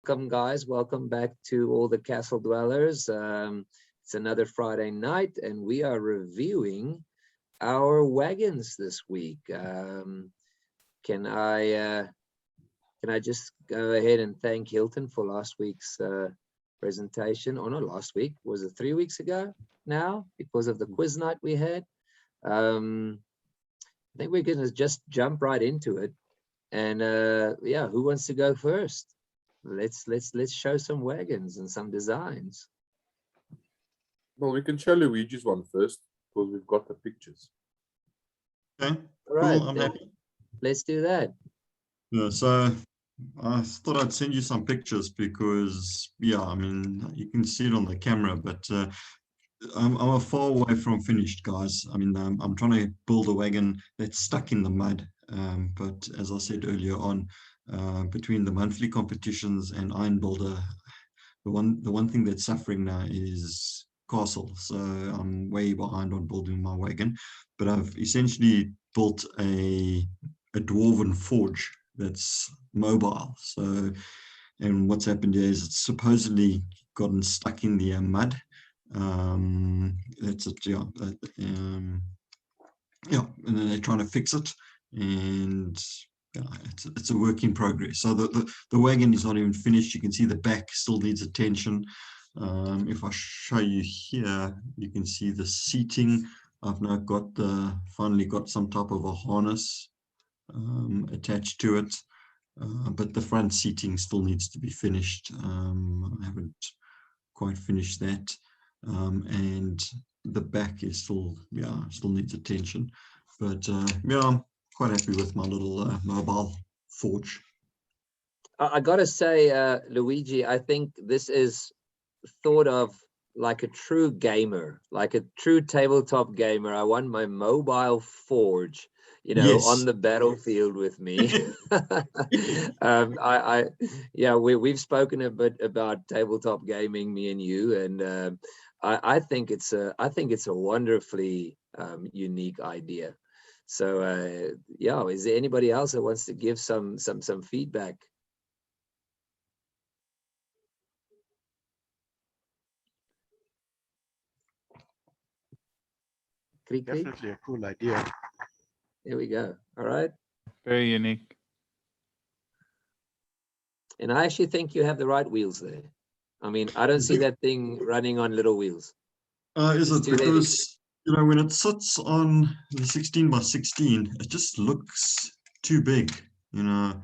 Welcome, guys. Welcome back to all the castle dwellers. It's another Friday night, and we are reviewing our wagons this week. Can I just go ahead and thank Hilton for last week's presentation? Or not last week, was it 3 weeks ago now, because of the quiz night we had? I think we're going to just jump right into it. And yeah, who wants to go first? Let's show some wagons and some designs. Well, we can show Luigi's one first because we've got the pictures. Okay, All right, cool. I'm happy. Let's do that. Yeah, so I thought I'd send you some pictures because, yeah, I mean, you can see it on the camera, but I'm a far away from finished, guys. I mean, I'm trying to build a wagon that's stuck in the mud. But as I said earlier on, between the monthly competitions and Iron Builder, the one thing that's suffering now is Castle. So I'm way behind on building my wagon, but I've essentially built a dwarven forge that's mobile. So, and what's happened here is it's supposedly gotten stuck in the mud. That's it, yeah. Yeah, and then they're trying to fix it, and yeah, it's a work in progress. So the wagon is not even finished. You can see the back still needs attention. If I show you here, you can see the seating. I've now got finally got some type of a harness attached to it, but the front seating still needs to be finished. I haven't quite finished that, and the back is still needs attention. But yeah, I'm quite happy with my little mobile forge. I gotta say, Luigi, I think this is thought of like a true gamer, like a true tabletop gamer. I want my mobile forge, you know, Yes. on the battlefield with me. Yeah, we've spoken a bit about tabletop gaming, me and you, and I think it's a wonderfully unique idea. So yeah, is there anybody else that wants to give some feedback? Creak, creak. Definitely a cool idea. There we go. All right. Very unique. And I actually think you have the right wheels there. I mean, I don't see that thing running on little wheels. Is It's it too heavy. because, you know, when it sits on the 16 by 16, it just looks too big, you know.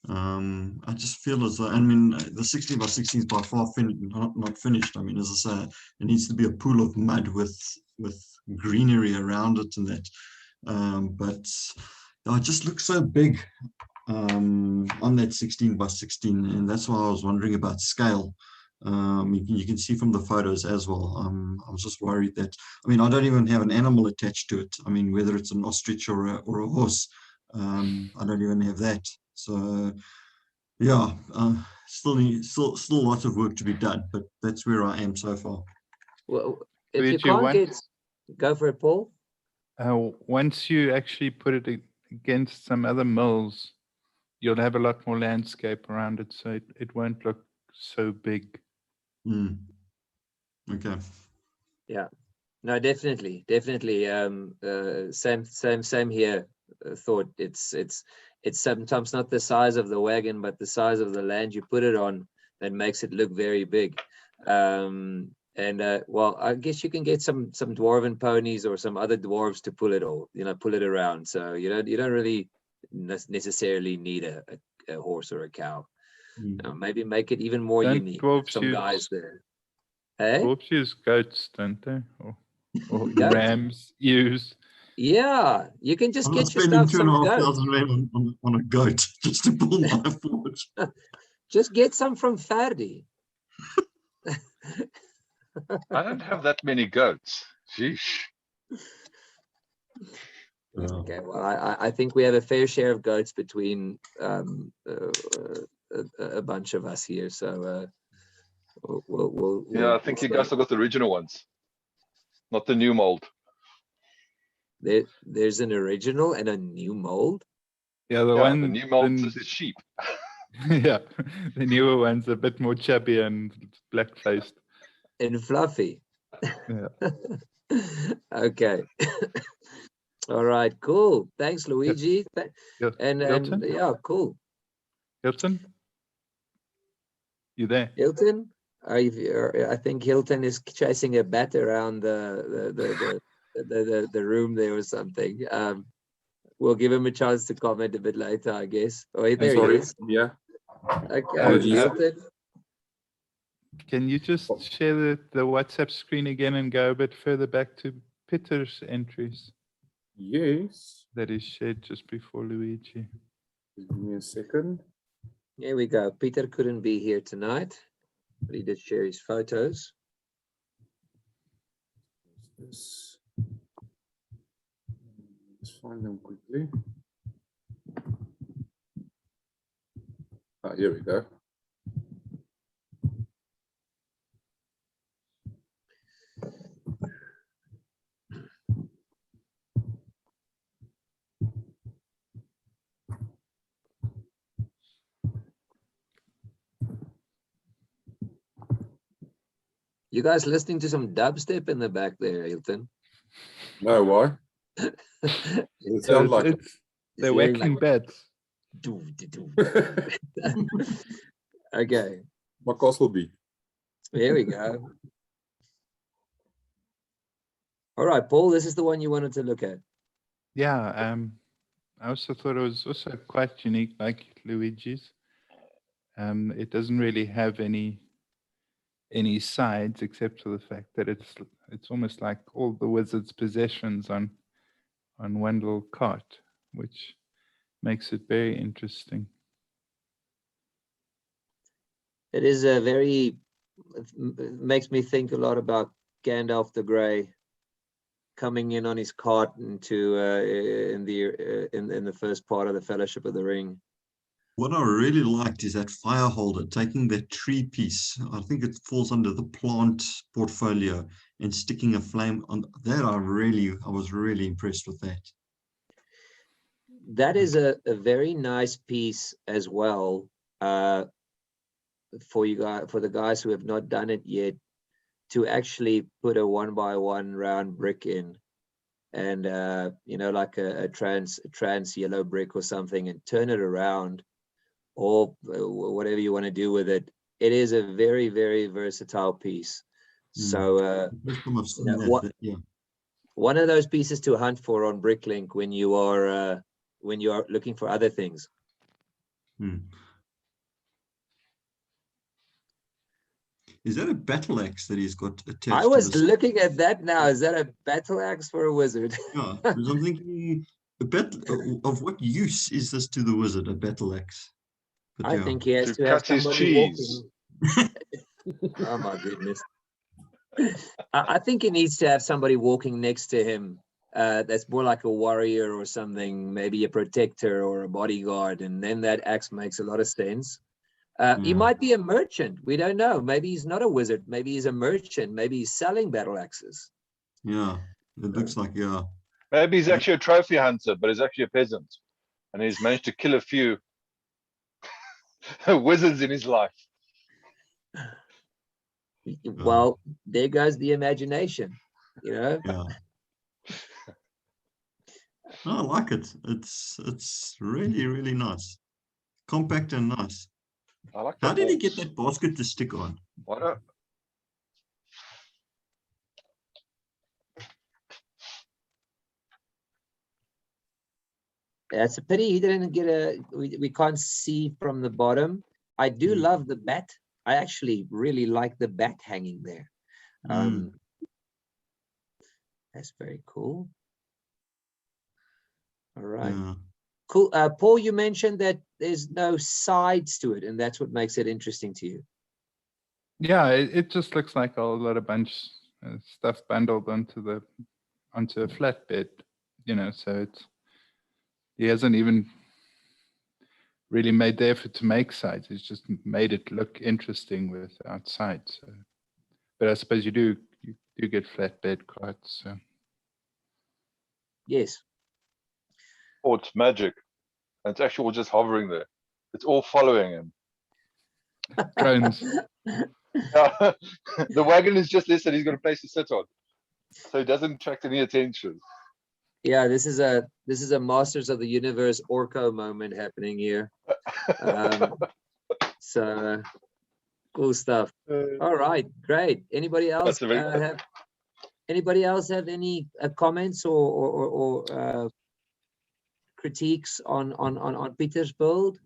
I just feel as though, I mean, the 16 by 16 is by far not finished. I mean, as I say, it needs to be a pool of mud with greenery around it and that. But it just looks so big on that 16 by 16, and that's why I was wondering about scale. You can see from the photos as well. I was just worried that, I mean, I don't even have an animal attached to it. I mean, whether it's an ostrich or a horse, I don't even have that. So yeah, still lots of work to be done, but that's where I am so far. Well, if you Luigi, can't get, go for it, Paul. Once you actually put it against some other mills, you'll have a lot more landscape around it, so it won't look so big. Okay. Yeah, no, definitely. Same here. Thought it's sometimes not the size of the wagon, but the size of the land you put it on that makes it look very big. Well, I guess you can get some dwarven ponies or some other dwarves to pull it all, you know, pull it around. So you don't really necessarily need a horse or a cow. Maybe make it even more unique. Some guys there. Hey? Dwarves use goats, don't they? Or rams use. Yeah, you can just I'm get not spending yourself some goats. 2,500 on a goat just to pull my forge. Just get some from Ferdi. I don't have that many goats. Sheesh. Okay, well, I think we have a fair share of goats between a bunch of us here. So Yeah, I think you guys have got the original ones, not the new mold. There's an original and a new mold. Yeah, The new mold is sheep. Yeah, the newer ones are a bit more chubby and black faced. And fluffy. Yeah. Okay. All right, cool. Thanks, Luigi. And Hilton? yeah, cool. Hilton? You there? Hilton, I think Hilton is chasing a bat around the room there or something. We'll give him a chance to comment a bit later, I guess. Oh, there he Sorry. is. Yeah. Okay, Apologies. Hilton. Can you just share the WhatsApp screen again and go a bit further back to Peter's entries Yes. that is shared just before Luigi? Just give me a second. Here we go. Peter couldn't be here tonight, but he did share his photos. Let's find them quickly. Ah, here we go. You guys listening to some dubstep in the back there, Hilton? No, why? Does it sound like it? They're hearing whacking like bats. Okay, My castle beat. here we go. All right, Paul, this is the one you wanted to look at. Yeah, I also thought it was also quite unique, like Luigi's. It doesn't really have any sides except for the fact that it's almost like all the wizard's possessions on one little cart, which makes it very interesting. It is a very, it makes me think a lot about Gandalf the Grey coming in on his cart into in the first part of the Fellowship of the Ring. What I really liked is that fire holder, taking that tree piece, I think it falls under the plant portfolio, and sticking a flame on that. I was really impressed with that. That is a very nice piece as well, for the guys who have not done it yet, to actually put a 1x1 round brick in, and you know, like a trans yellow brick or something, and turn it around, or whatever you want to do with it. It is a very, very versatile piece. So Yeah. one of those pieces to hunt for on Bricklink when you are looking for other things. Is that a battle axe that he's got attached? I was looking at that now. Is that a battle axe for a wizard? Yeah, because I'm thinking, of what use is this to the wizard, a battle axe? But I think he has To to have cut his somebody cheese. walking. Oh my goodness. I think he needs to have somebody walking next to him, that's more like a warrior or something, maybe a protector or a bodyguard, and then that axe makes a lot of sense. He might be a merchant. We don't know. Maybe he's not a wizard. Maybe he's a merchant. Maybe he's selling battle axes. Yeah, it looks like, yeah. Maybe he's actually a trophy hunter, but he's actually a peasant. And he's managed to kill a few wizards in his life. Well, there goes the imagination, you know? Yeah. I like it. It's really, really nice. Compact and nice. I like How that did he get box. that basket to stick on? Why don't It's a pity he didn't get we can't see from the bottom. I do love the bat. I actually really like the bat hanging there. That's very cool. All right. Yeah. Cool. Paul, you mentioned that there's no sides to it, and that's what makes it interesting to you. Yeah, it just looks like a lot of bunch stuff bundled onto a flatbed, you know. So he hasn't even really made the effort to make sides. He's just made it look interesting without sides. So, but I suppose you do get flatbed carts. So. Yes. oh, it's magic. And it's actually all just hovering there. It's all following him. Drones. Yeah. The wagon is just this, and he's got a place to sit on, so he doesn't attract any attention. Yeah, this is a Masters of the Universe Orko moment happening here. So cool stuff. All right, great. Anybody else That's a very- have any comments or critiques on Peter's build?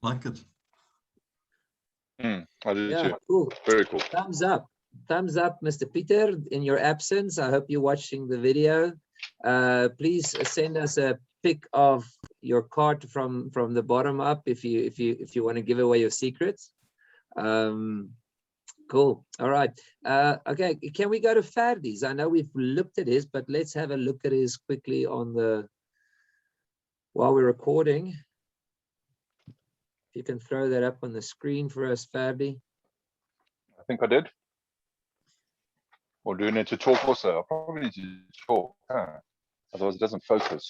Like it. I do Yeah, too. cool. Very cool. Thumbs up, Mr. Peter, in your absence. I hope you're watching the video. Please send us a pic of your cart from the bottom up if you want to give away your secrets. Cool. All right. Okay, can we go to Ferdi's? I know we've looked at his, but let's have a look at his quickly on the while we're recording. If you can throw that up on the screen for us, Ferdi. I think I did. Or do you need to talk also? I probably need to talk. Otherwise, it doesn't focus.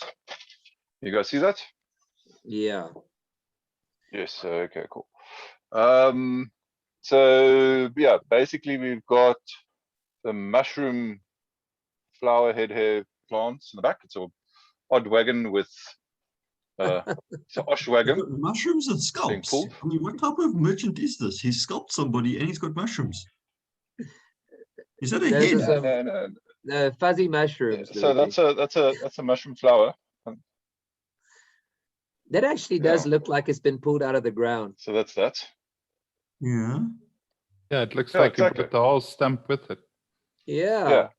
You guys see that? Yeah. Yes. Okay. Cool. So yeah, basically we've got the mushroom flower head hair plants in the back. It's an odd wagon with it's an osh wagon. You've got mushrooms and sculpts. pulled. I mean, what type of merchant is this? He sculpted somebody and he's got mushrooms. Is that a Those head? are some- No. The fuzzy mushrooms. So Luigi. that's a mushroom flower. That actually does Yeah. look like it's been pulled out of the ground. So that's that. Yeah. Yeah, it looks Yeah, like you exactly. put the whole stump with it. Yeah. Yeah.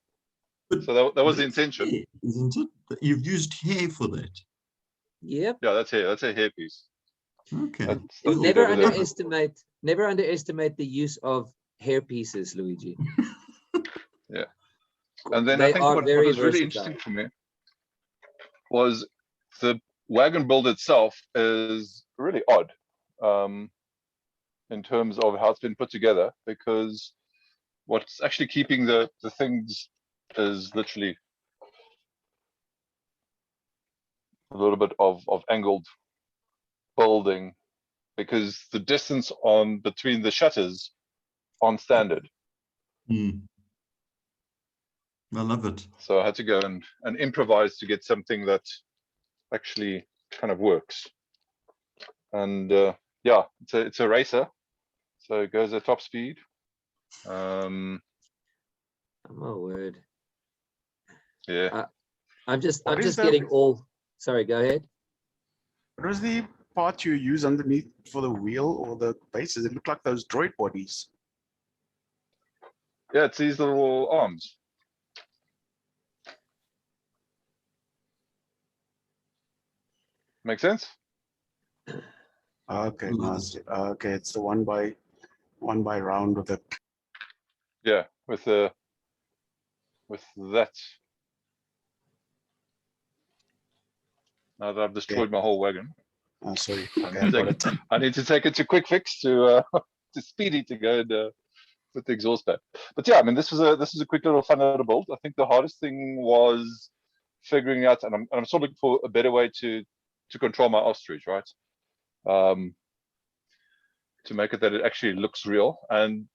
But So that was the that's intention. hair, isn't it? You've used hair for that. Yep. Yeah, that's a hairpiece. Okay. That's You all never over there. underestimate the use of hair pieces, Luigi. And then They I think are what very was really versatile. interesting for me was the wagon build itself is really odd in terms of how it's been put together, because what's actually keeping the things is literally a little bit of angled building, because the distance on between the shutters aren't standard. Hmm. I love it. So I had to go and improvise to get something that actually kind of works. And yeah, it's a racer, so it goes at top speed. Oh my word. Yeah, I'm just What is just the- getting all. Sorry, go ahead. What was the part you use underneath for the wheel or the bases? It looked like those droid bodies. yeah, it's these little arms. Make sense? Okay, Love no, it. okay, it's the one by round with the. Yeah, with that. Now that I've destroyed my whole wagon, Oh, sorry. I Okay, need, I got to it. take, I need to take it to Quick Fix to Speedy to go and put the exhaust back. But yeah, I mean, this is a quick little fun little build. I think the hardest thing was figuring out, and I'm sort of looking for a better way to control my ostrich, right? To make it that it actually looks real. And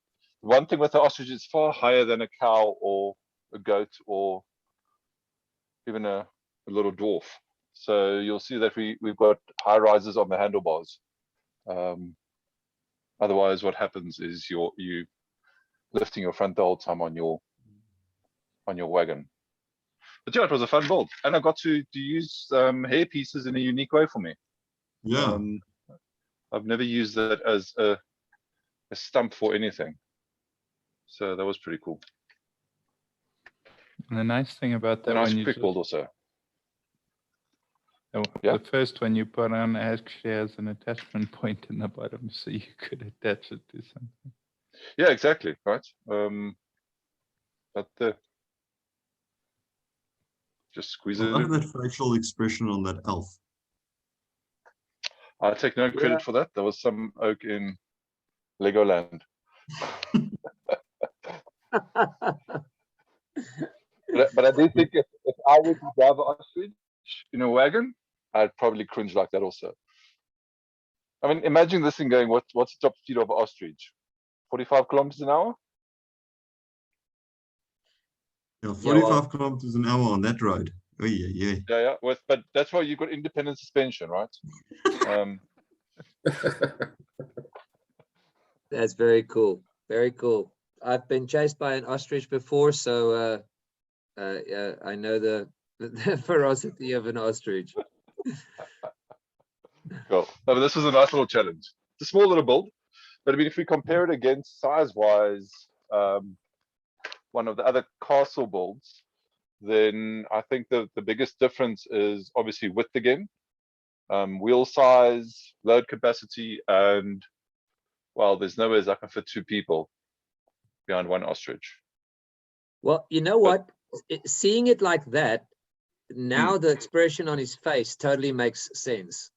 one thing with the ostrich, it's far higher than a cow or a goat or even a little dwarf. So you'll see that we've got high rises on the handlebars. Otherwise, what happens is you lifting your front the whole time on your wagon. But yeah, it was a fun build, and I got to use hair pieces in a unique way for me. Yeah. I've never used that as a stump for anything, so that was pretty cool. And the nice thing about A that nice when you quick build also. Yeah. the first one you put on actually has an attachment point in the bottom, so you could attach it to something. Yeah, exactly, right. But just squeeze I it love in. that facial expression on that elf. I take no credit for that. There was some oak in Legoland. But I do think if I were to drive an ostrich in a wagon, I'd probably cringe like that also. I mean, imagine this thing going, what's the top speed of an ostrich? 45 kilometers an hour? Yeah, Yeah, well- 45 kilometers an hour on that road. Oh, yeah. Yeah. But that's why you've got independent suspension, right? That's very cool. Very cool. I've been chased by an ostrich before, so I know the ferocity of an ostrich. Cool. No, but this was a nice little challenge. It's a small little build, but I mean, if we compare it against size-wise, one of the other castle builds, then I think the biggest difference is obviously width again, wheel size, load capacity, and well, there's no way I can fit 2 people behind one ostrich. Well, you know what? Seeing it like that, now the expression on his face totally makes sense.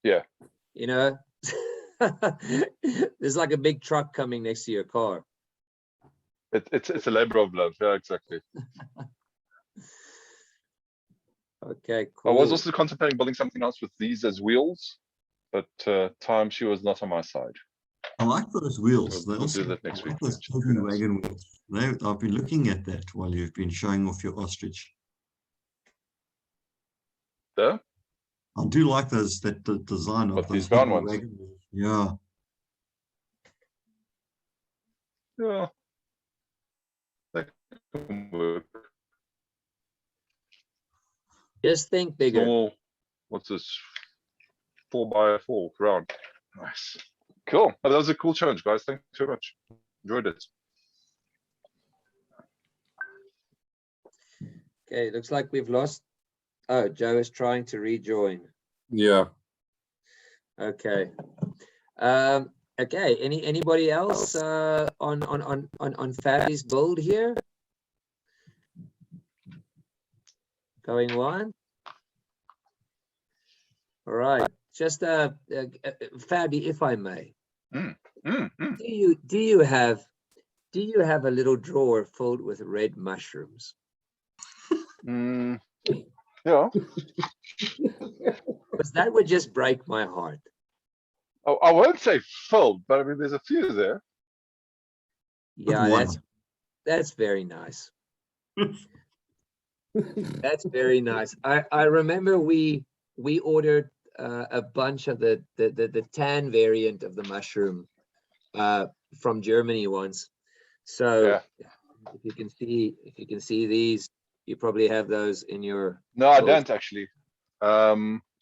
Yeah. You know, there's like a big truck coming next to your car. It's a labor of love. Yeah, exactly. Okay, I cool. was also contemplating building something else with these as wheels, but time she was not on my side. I like those wheels. We'll They do also that next I week, like those actually. Castle Who knows? Wagon wheels. I've been looking at that while you've been showing off your ostrich. Yeah? I do like those the design of What, those these round Castle ones? Wagon wheels. Yeah. Yeah. That can work. Just think bigger. Normal, what's this? 4x4 round. Nice. Cool. Oh, that was a cool challenge, guys. Thanks so much. Enjoyed it. Okay, looks like we've lost. Oh, Joe is trying to rejoin. Yeah. Okay. Okay. Anybody else on Fabi's build here? Going on? All right. Just Fabi, if I may, do you have a little drawer filled with red mushrooms? Yeah. Because that would just break my heart. Oh, I won't say filled, but I mean, there's a few there. Yeah, one. that's very nice. That's very nice. I remember we ordered a bunch of the tan variant of the mushroom from Germany once. So Yeah. if you can see these, you probably have those in your. No, I build. don't actually.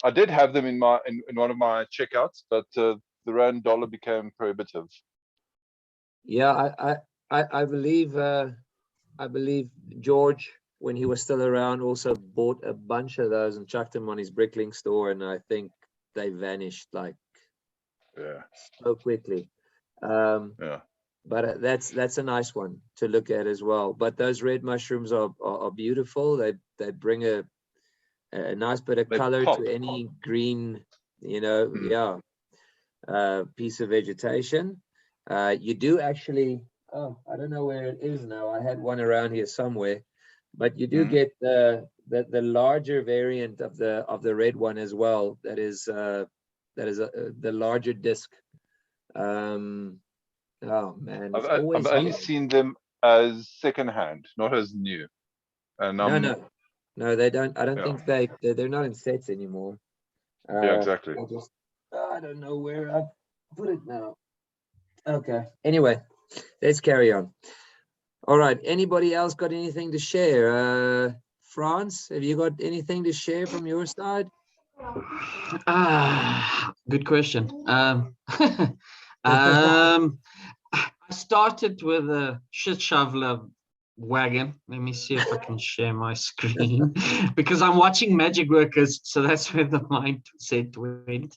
I did have them in one of my checkouts, but the rand dollar became prohibitive. Yeah, I believe George, when he was still around, also bought a bunch of those and chucked them on his Bricklink store, and I think they vanished like Yeah. so quickly. Yeah. But that's a nice one to look at as well. But those red mushrooms are beautiful. They bring a nice bit of They color pop. to any green, piece of vegetation. You do actually. Oh, I don't know where it is now. I had one around here somewhere, but you do get the larger variant of the red one as well. That is the larger disc. Oh man, it's always I've only hard. seen them as secondhand, not as new. And No, they don't. I don't Yeah. think they're not in sets anymore. Yeah, exactly. I don't know where I put it now. Okay. Anyway, let's carry on. All right. Anybody else got anything to share? France, have you got anything to share from your side? Good question. I started with a shit shoveler wagon. Let me see if I can share my screen because I'm watching Magic Workers, so that's where the mindset went.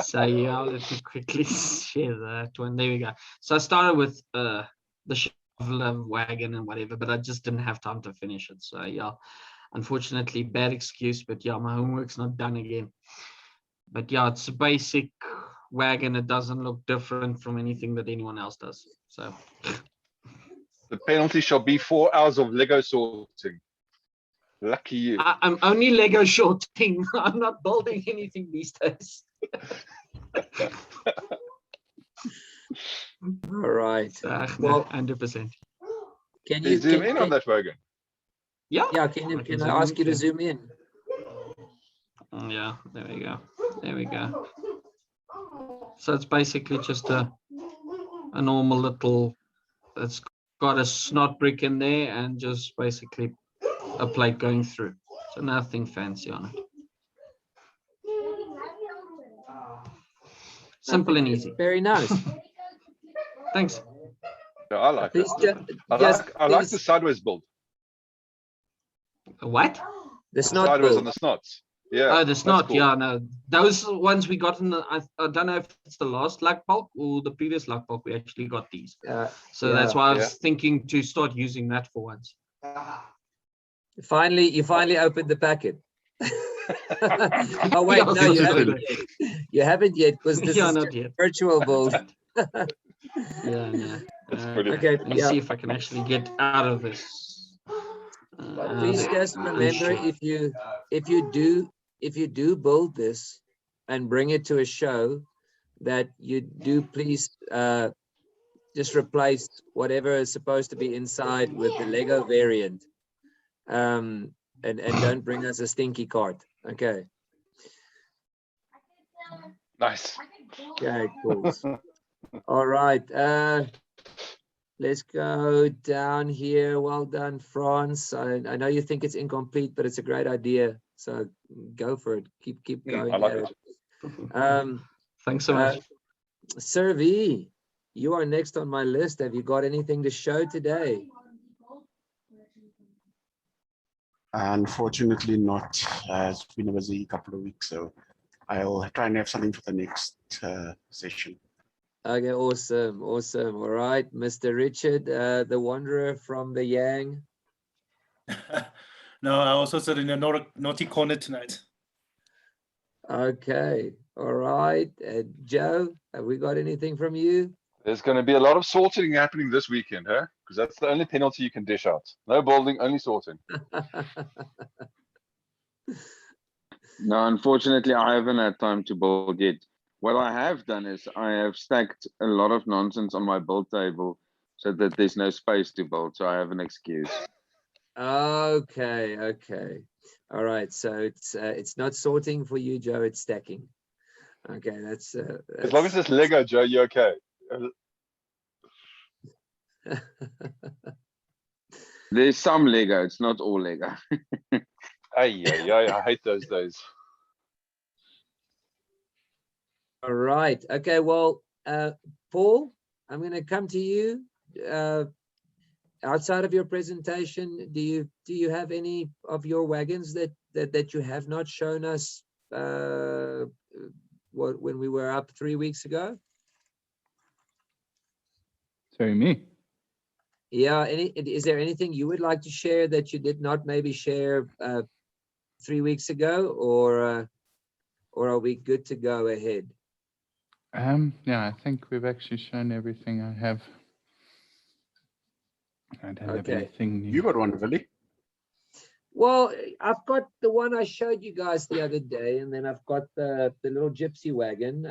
So yeah, let me quickly share that one. There we go. So I started with the shoveler wagon and whatever, but I just didn't have time to finish it. So yeah, unfortunately, bad excuse, but yeah, my homework's not done again. But yeah, it's a basic wagon. It doesn't look different from anything that anyone else does. So The penalty shall be 4 hours of Lego sorting. Lucky you. I'm only Lego shorting. I'm not building anything these days. All right. Well, Well, 100%. Can Can you you zoom in on that wagon? Yeah. Yeah, can I can I zoom ask you to in. zoom in? Yeah, there we go. There we go. So it's basically just a normal little, it's got a snot brick in there and just basically a plate going through. So nothing fancy on it. Simple and easy. Very nice. Thanks. Yeah, I like it. Please I just like the please- sideways build. What? the The snot sideways build. on the snots. Yeah. Oh, the that's snot. cool. Yeah, no. Those ones we got in the, I don't know if it's the last luck bulk or the previous luck bulk. We actually got these. So that's Yeah. why I was thinking to start using that for once. You finally opened the packet. Oh wait, Yeah, I was no, you gonna haven't say yet. You haven't yet because this Yeah, is not yet. virtual build. Yeah, no. That's brilliant. Okay, Let me yeah. see if I can actually get out of this. Please There. just remember shit. if you do build this and bring it to a show, that you do please just replace whatever is supposed to be inside with the Lego variant. And don't bring us a stinky cart. Okay. Nice. Okay, cool. All right. Let's go down here. Well done, France. I know you think it's incomplete, but it's a great idea. So go for it. Keep going. I like at it. Thanks so much. Sir V, you are next on my list. Have you got anything to show today? Unfortunately not. It's been a busy couple of weeks, so I'll try and have something for the next session. Okay, awesome. All right, Mr. Richard, the wanderer from the Yang. No, I also said in a naughty corner tonight. Okay, all right. Joe, have we got anything from you? There's going to be a lot of sorting happening this weekend, huh? Because that's the only penalty you can dish out. No building, only sorting. No, unfortunately, I haven't had time to build yet. What I have done is I have stacked a lot of nonsense on my build table so that there's no space to build. So I have an excuse. Okay. All right. So it's not sorting for you, Joe. It's stacking. Okay, that's As long as it's Lego, Joe, you're okay. There's some Lego. It's not all Lego. I hate those days. All right. Okay. Well, Paul, I'm going to come to you. Outside of your presentation, do you have any of your wagons that you have not shown us? When we were up 3 weeks ago? Sorry, me. Yeah. Is there anything you would like to share that you did not maybe share 3 weeks ago, or are we good to go ahead? Yeah, I think we've actually shown everything I have. I don't have Okay. anything new. You got one, Willie. Well, I've got the one I showed you guys the other day, and then I've got the little gypsy wagon.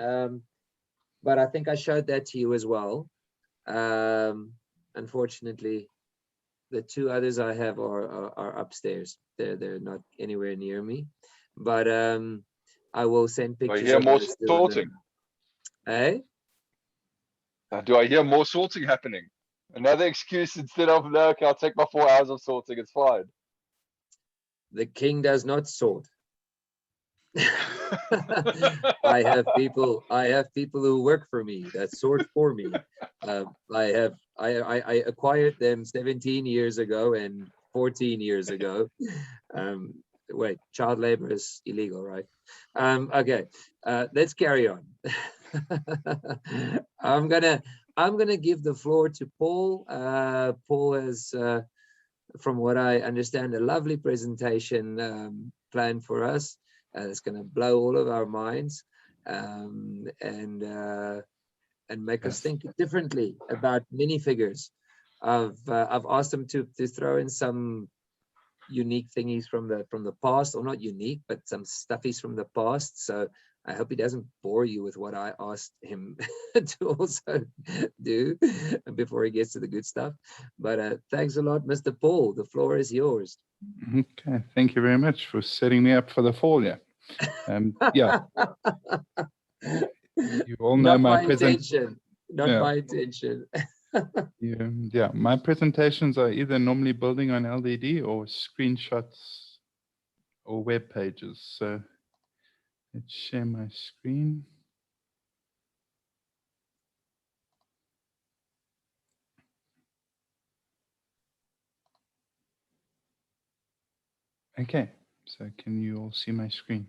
But I think I showed that to you as well. Unfortunately, the two others I have are upstairs. They're not anywhere near me. But I will send Do I pictures. hear of more those to them. sorting? Eh? Do I hear more sorting happening? Another excuse instead of, no, okay, I'll take my 4 hours of sorting, it's fine. The king does not sort. I have people who work for me that sort for me. I acquired them 17 years ago and 14 years ago. Wait, child labor is illegal, right? Okay, let's carry on. I'm gonna give the floor to Paul. Paul has, from what I understand, a lovely presentation planned for us. It's going to blow all of our minds and make us think differently about minifigures. I've asked him to throw in some unique thingies from the past, or not unique, but some stuffies from the past. So I hope he doesn't bore you with what I asked him to also do before he gets to the good stuff. But thanks a lot, Mr. Paul. The floor is yours. Okay, thank you very much for setting me up for the fall. Yeah, yeah. You all know Not my by intention. Not Yeah. by intention. Yeah, my presentations are either normally building on LDD or screenshots or web pages. So let's share my screen. Okay, so can you all see my screen?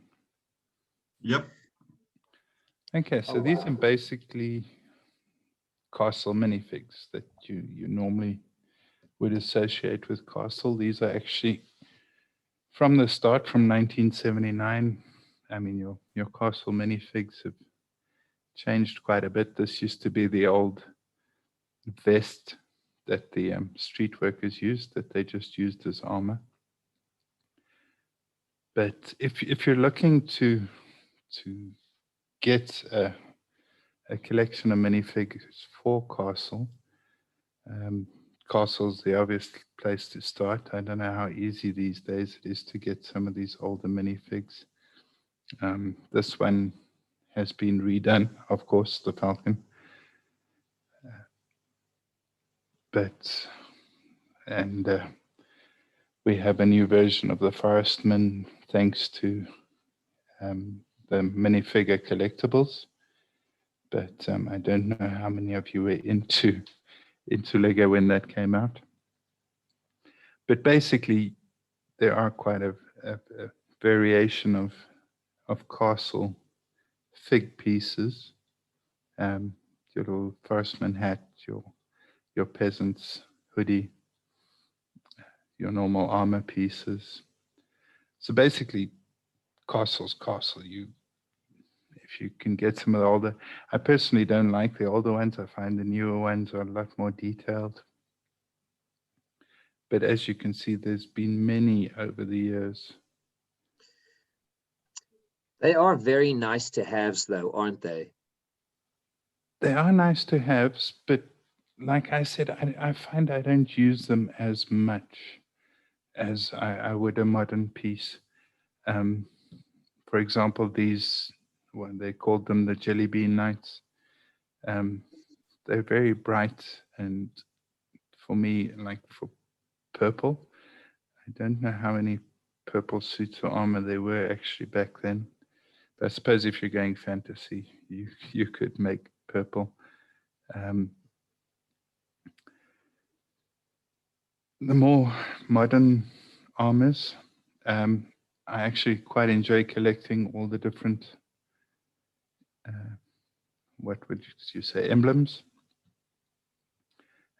Yep. Okay, so Oh, these wow. are basically Castle minifigs that you normally would associate with Castle. These are actually from the start, from 1979. I mean, your Castle minifigs have changed quite a bit. This used to be the old vest that the street workers used, that they just used as armor. But if you're looking to get a collection of minifigs for Castle, Castle's the obvious place to start. I don't know how easy these days it is to get some of these older minifigs. This one has been redone, of course, the Falcon. And we have a new version of the Forestman thanks to the minifigure collectibles. But I don't know how many of you were into Lego when that came out. But basically, there are quite a variation of Castle fig pieces. Your little Forestman hat, your peasant's hoodie, your normal armor pieces. So basically, Castle's Castle. If you can get some of the older, I personally don't like the older ones. I find the newer ones are a lot more detailed. But as you can see, there's been many over the years. They are very nice to haves, though, aren't they? They are nice to haves, but like I said, I find I don't use them as much as I would a modern piece. For example, these, well, they called them the Jelly Bean Knights. They're very bright, and for me, like for purple, I don't know how many purple suits or armor there were actually back then. But I suppose if you're going fantasy, you could make purple. The more modern armors, I actually quite enjoy collecting all the different, what would you say, emblems,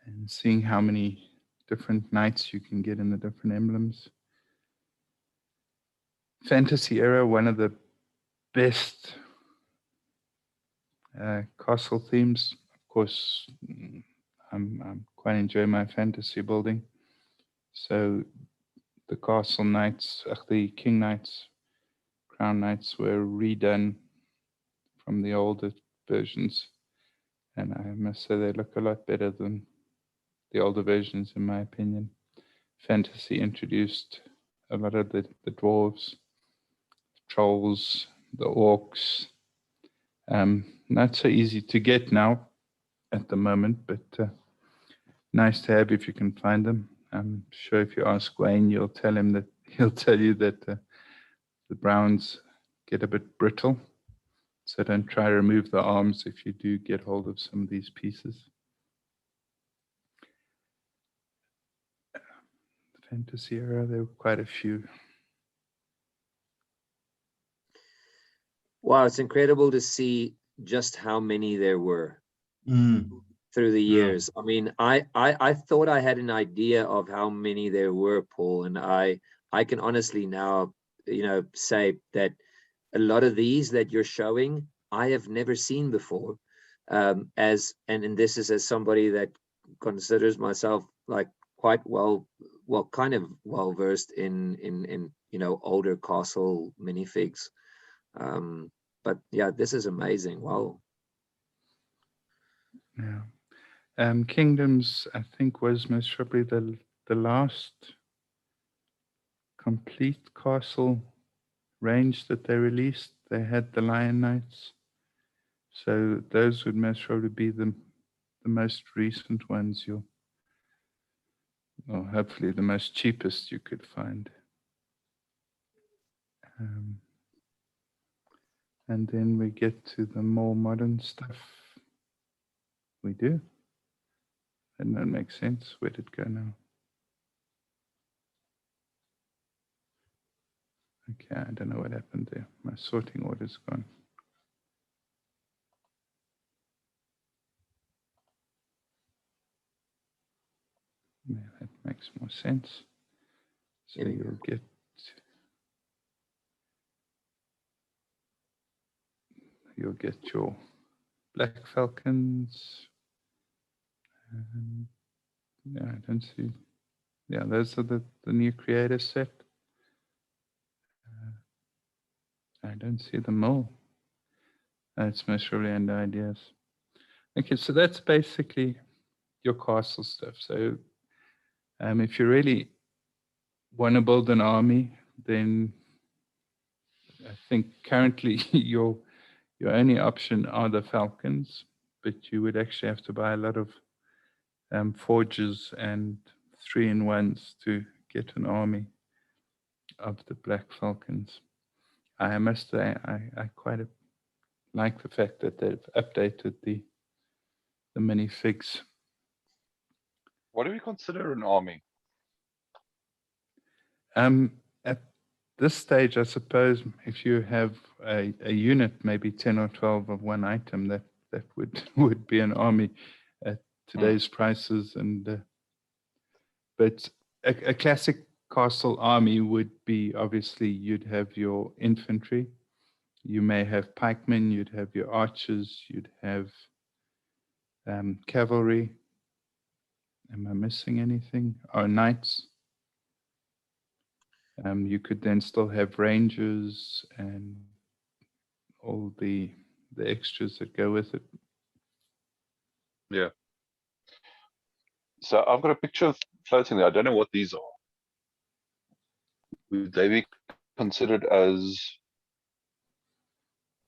and seeing how many different knights you can get in the different emblems. Fantasy era, one of the best castle themes. Of course, I'm quite enjoying my fantasy building. So the castle knights, the king knights, crown knights were redone from the older versions. And I must say they look a lot better than the older versions, in my opinion. Fantasy introduced a lot of the dwarves, trolls, the orcs. Not so easy to get now at the moment, but nice to have if you can find them. I'm sure if you ask Wayne, he'll tell you that the browns get a bit brittle. So don't try to remove the arms if you do get hold of some of these pieces. The fantasy era, there were quite a few. Wow, it's incredible to see just how many there were through the years. I mean, I thought I had an idea of how many there were, Paul, and I can honestly now, say that a lot of these that you're showing, I have never seen before. And this is as somebody that considers myself like quite well well, kind of well versed in you know, older castle minifigs. But yeah, this is amazing. Wow. Yeah. Kingdoms, I think, was most probably the last complete castle range that they released. They had the Lion Knights, so those would most probably be the most recent ones. Or hopefully the most cheapest you could find. And then we get to the more modern stuff. We do. And that makes sense. Where did it go now? Okay, I don't know what happened there. My sorting order's gone. Yeah, that makes more sense. So Here we go. you'll get your Black Falcons. Yeah, I don't see. Yeah, those are the new creator set. I don't see them all. It's most probably under ideas. Okay, so that's basically your castle stuff. So if you really want to build an army, then I think currently your only option are the Falcons, but you would actually have to buy a lot of forges and 3-in-1s to get an army of the Black Falcons. I must say I quite like the fact that they've updated the minifigs. What do we consider an army? At this stage, I suppose if you have a unit, maybe 10 or 12 of one item, that would be an army at today's prices. And but a classic castle army would be, obviously you'd have your infantry, you may have pikemen, you'd have your archers, you'd have cavalry. Am I missing anything? Oh, knights. You could then still have rangers and all the extras that go with it. Yeah. So I've got a picture floating there. I don't know what these are. Would they be considered as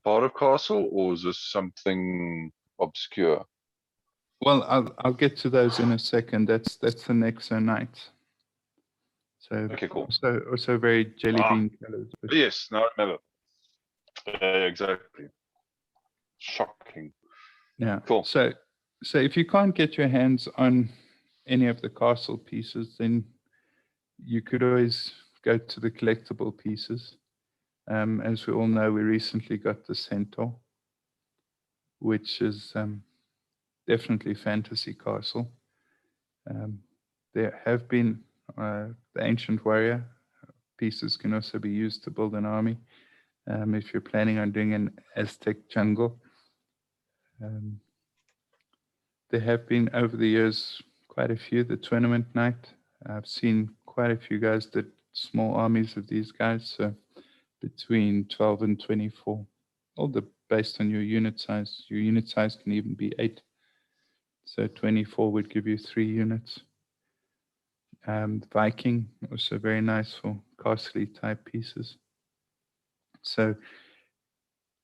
part of castle, or is this something obscure? Well, I'll get to those in a second. That's the Nexo Knights. So Okay, cool. Also very jelly bean colors. But Yes, now I remember. Exactly. Shocking. yeah. Cool. So if you can't get your hands on any of the castle pieces, then you could always go to the collectible pieces. As we all know, we recently got the Centaur, which is definitely fantasy castle. There have been the Ancient Warrior pieces can also be used to build an army. If you're planning on doing an Aztec jungle. There have been over the years quite a few. The Tournament Knight, I've seen quite a few guys did small armies of these guys, so between 12 and 24, all based on your unit size. Your unit size can even be 8, so 24 would give you 3 units. Viking, also very nice for costly type pieces. So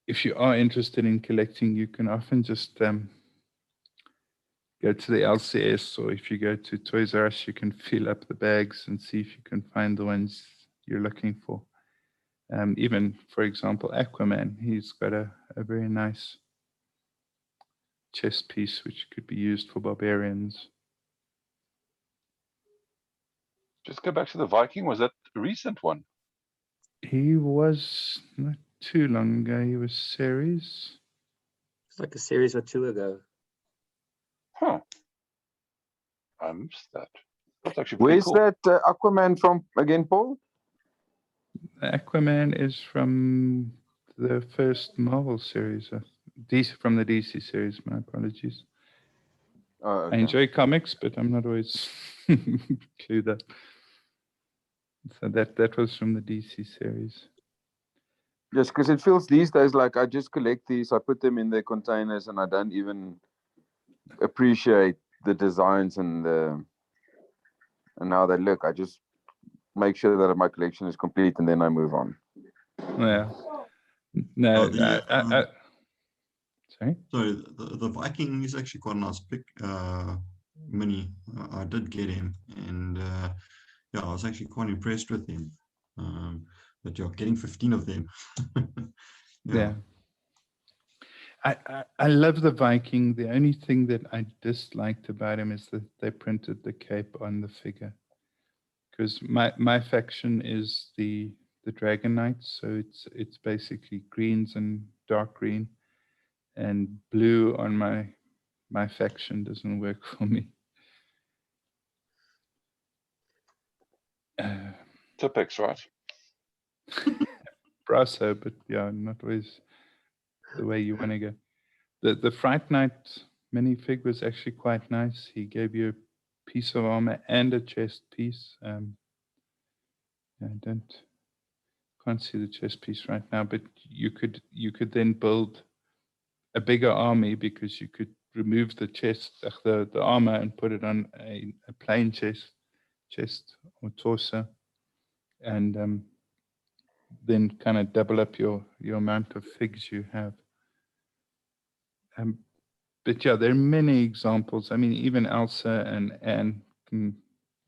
if you are interested in collecting, you can often just go to the LCS, or if you go to Toys R Us, you can fill up the bags and see if you can find the ones you're looking for. Even, for example, Aquaman, he's got a very nice chess piece which could be used for barbarians. Just go back to the Viking. Was that a recent one? He was not too long ago. He was series. It's like a series or 2 ago. Huh. I missed that. That's actually pretty Where's cool. that Aquaman from again, Paul? Aquaman is from the first Marvel series, from the DC series. My apologies. Oh, okay. I enjoy comics, but I'm not always clued up. So that was from the DC series. Yes, because it feels these days like I just collect these, I put them in their containers, and I don't even appreciate the designs and how they look. I just make sure that my collection is complete, and then I move on. Yeah. No, sorry. So the Viking is actually quite a nice pick. Mini, I did get him, and yeah, I was actually quite impressed with him. But you're getting 15 of them. Yeah. I love the Viking. The only thing that I disliked about him is that they printed the cape on the figure. Because my faction is the Dragon Knights, so it's basically greens and dark green, and blue on my faction doesn't work for me. Tipex, right? Brasso, but yeah, not always the way you want to go. The Fright Knight minifig was actually quite nice. He gave you a piece of armor and a chest piece. I can't see the chest piece right now, but you could then build a bigger army because you could remove the chest, the armor, and put it on a plain chest or torso, and then kind of double up your amount of figs you have. But yeah, there are many examples. I mean, even Elsa and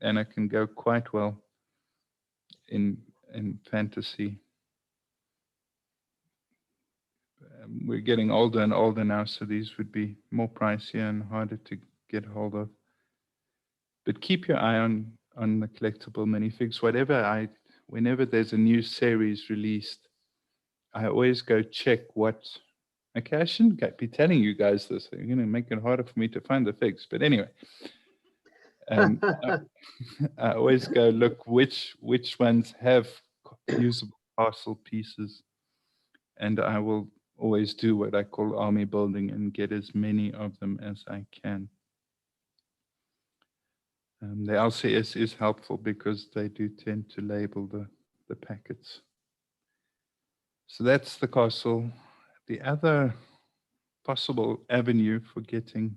Anna can go quite well in fantasy. We're getting older and older now, so these would be more pricier and harder to get hold of. But keep your eye on the collectible minifigs. Whenever there's a new series released, I always go check what. Okay, I shouldn't be telling you guys this. You're going to make it harder for me to find the figs. But anyway, I always go look which ones have usable parcel pieces, and I will always do what I call army building and get as many of them as I can. The LCS is helpful because they do tend to label the packets. So that's the castle. The other possible avenue for getting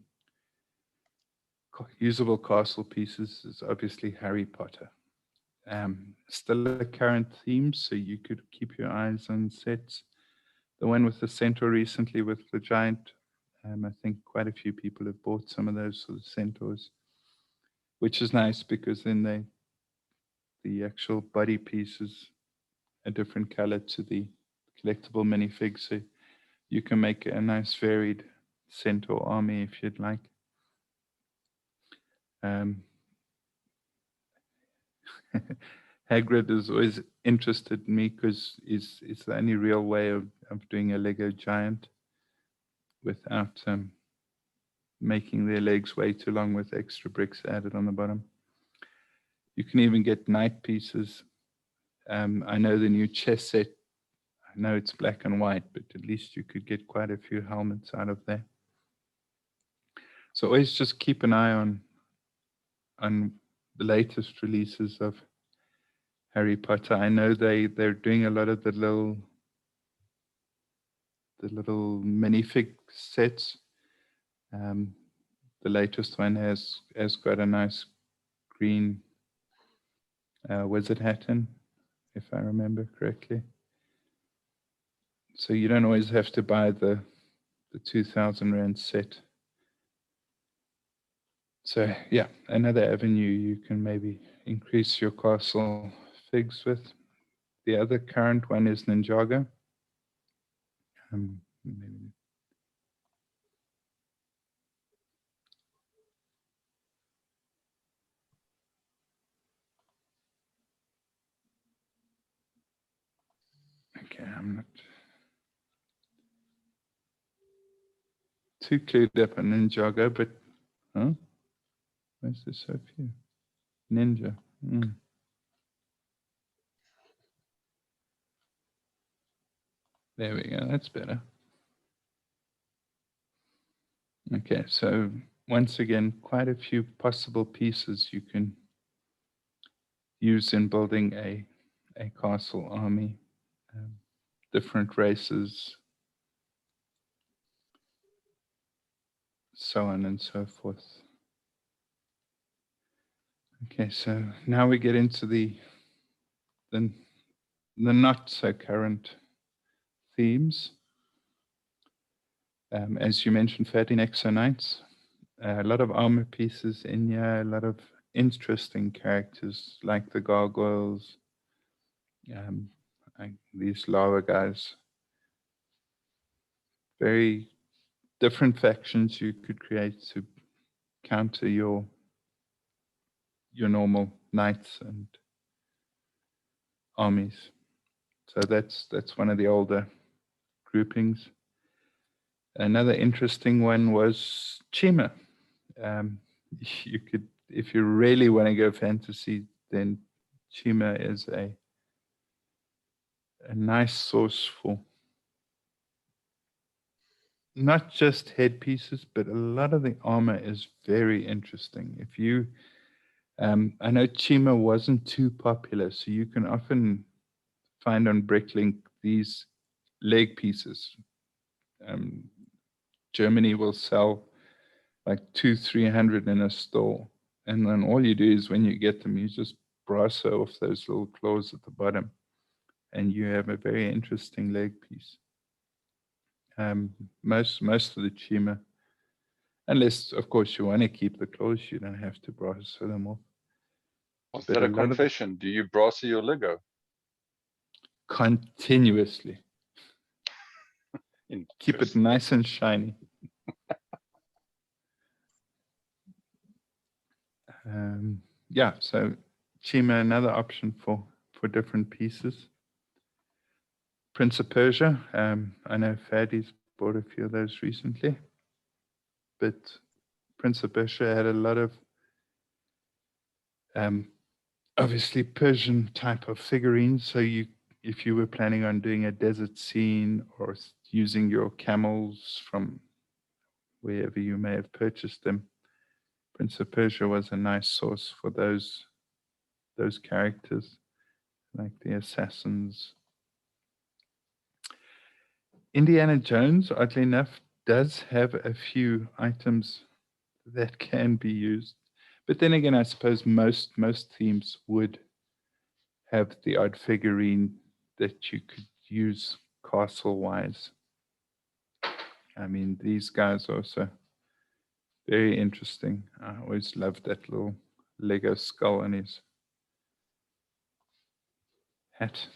usable castle pieces is obviously Harry Potter. Still a current theme, so you could keep your eyes on sets. The one with the centaur recently with the giant, I think quite a few people have bought some of those sort of centaurs, which is nice because then the actual body piece is a different color to the collectible minifig, so you can make a nice varied centaur army if you'd like. Hagrid has always interested me because it's the only real way of doing a Lego giant without making their legs way too long with extra bricks added on the bottom. You can even get knight pieces. I know the new chess set, I know it's black and white, but at least you could get quite a few helmets out of there. So always just keep an eye on the latest releases of Harry Potter. I know they're doing a lot of the little minifig sets. The latest one has got a nice green wizard hat in, if I remember correctly. So you don't always have to buy the 2,000 Rand set. So yeah, another avenue you can maybe increase your castle figs with. The other current one is Ninjago. Maybe. Okay, I'm not too clued up on Ninjago, but where's this so few? Ninja. There we go, that's better. Okay, so once again, quite a few possible pieces you can use in building a castle army, different races, so on and so forth. Okay, so now we get into the not so current themes. As you mentioned, 13 Exo Knights, a lot of armor pieces in here, a lot of interesting characters like the gargoyles, these lava guys. Very different factions you could create to counter your normal knights and armies. So that's one of the older groupings. Another interesting one was Chima. You could, if you really want to go fantasy, then Chima is a nice source for not just headpieces, but a lot of the armor is very interesting. If you, I know Chima wasn't too popular, so you can often find on Bricklink these leg pieces. Germany will sell like 200-300 in a store, and then all you do is when you get them, you just brass off those little claws at the bottom, and you have a very interesting leg piece. Most of the Chima, unless of course you want to keep the claws, you don't have to brass them off. Was But that a a lot of- confession? Do you brassy your Lego? Continuously. Keep it Interesting. nice and shiny. Yeah, so Chima, another option for different pieces. Prince of Persia, I know Faddy's bought a few of those recently, but Prince of Persia had a lot of obviously Persian type of figurines. So if you were planning on doing a desert scene or using your camels from wherever you may have purchased them, Prince of Persia was a nice source for those characters, like the assassins. Indiana Jones, oddly enough, does have a few items that can be used. But then again, I suppose most themes would have the odd figurine that you could use castle-wise. I mean, these guys are also very interesting. I always loved that little Lego skull on his hat.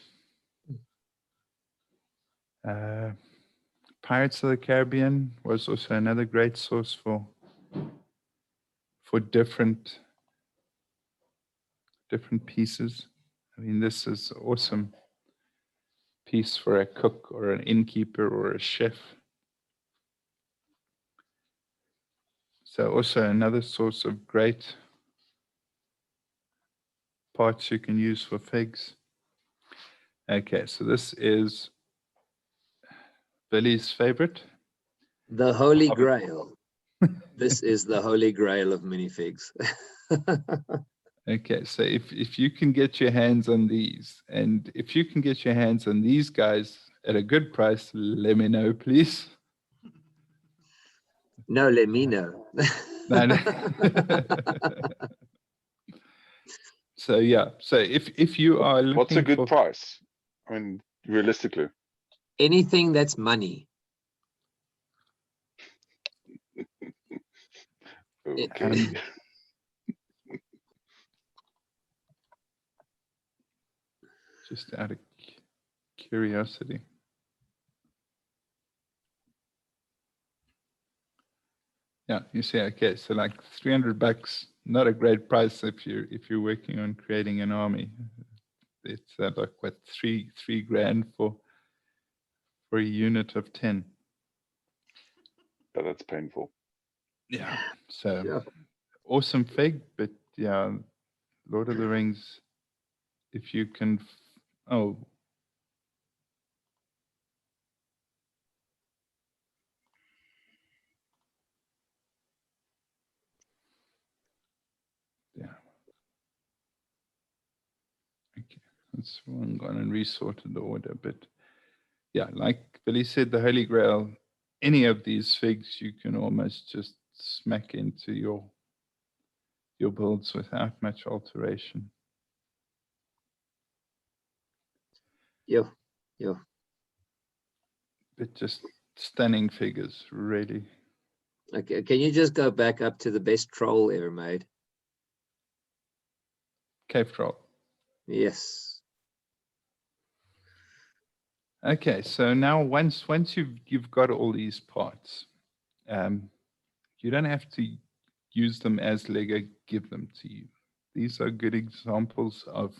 Pirates of the Caribbean was also another great source for different pieces. I mean, this is awesome piece for a cook or an innkeeper or a chef. So also another source of great parts you can use for figs. Okay, so this is Billy's favorite. The Holy Grail. This is the Holy Grail of minifigs. Okay, so if you can get your hands on these, and if you can get your hands on these guys at a good price, let me know, please. No, let me know. No, no. So yeah, so if you are looking What's a good for price? I mean, realistically. Anything that's money. Okay. just out of curiosity. Yeah, you see, okay, so like $300, not a great price if you're working on creating an army. It's like what, three grand for a unit of 10. Yeah, that's painful. Yeah, so Yeah. awesome fig, but yeah, Lord of the Rings, if you can, oh. Yeah. It's one gone and resorted the order, but yeah, like Billy said, the Holy Grail, any of these figs you can almost just smack into your builds without much alteration. Yeah, yeah. But just stunning figures, really. Okay, can you just go back up to the best troll ever made? Cave Troll. Yes. Okay, so now once you've got all these parts, you don't have to use them as Lego give them to you. These are good examples of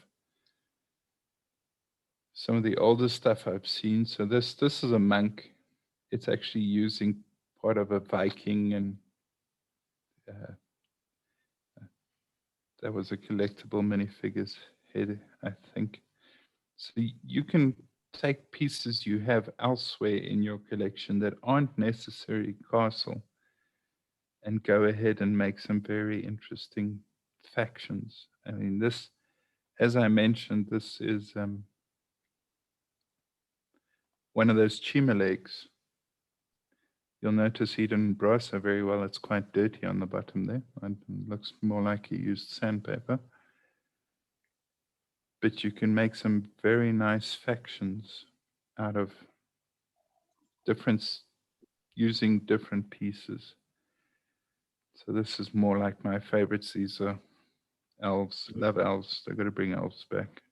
some of the older stuff I've seen. So this is a monk. It's actually using part of a Viking, and that was a collectible minifigures head, I think. So you can take pieces you have elsewhere in your collection that aren't necessarily castle and go ahead and make some very interesting factions. I mean, this, as I mentioned, this is one of those Chima legs. You'll notice he didn't brass her very well. It's quite dirty on the bottom there. It looks more like he used sandpaper. But you can make some very nice factions out of using different pieces. So this is more like my favorites. These are elves, love elves. They're going to bring elves back.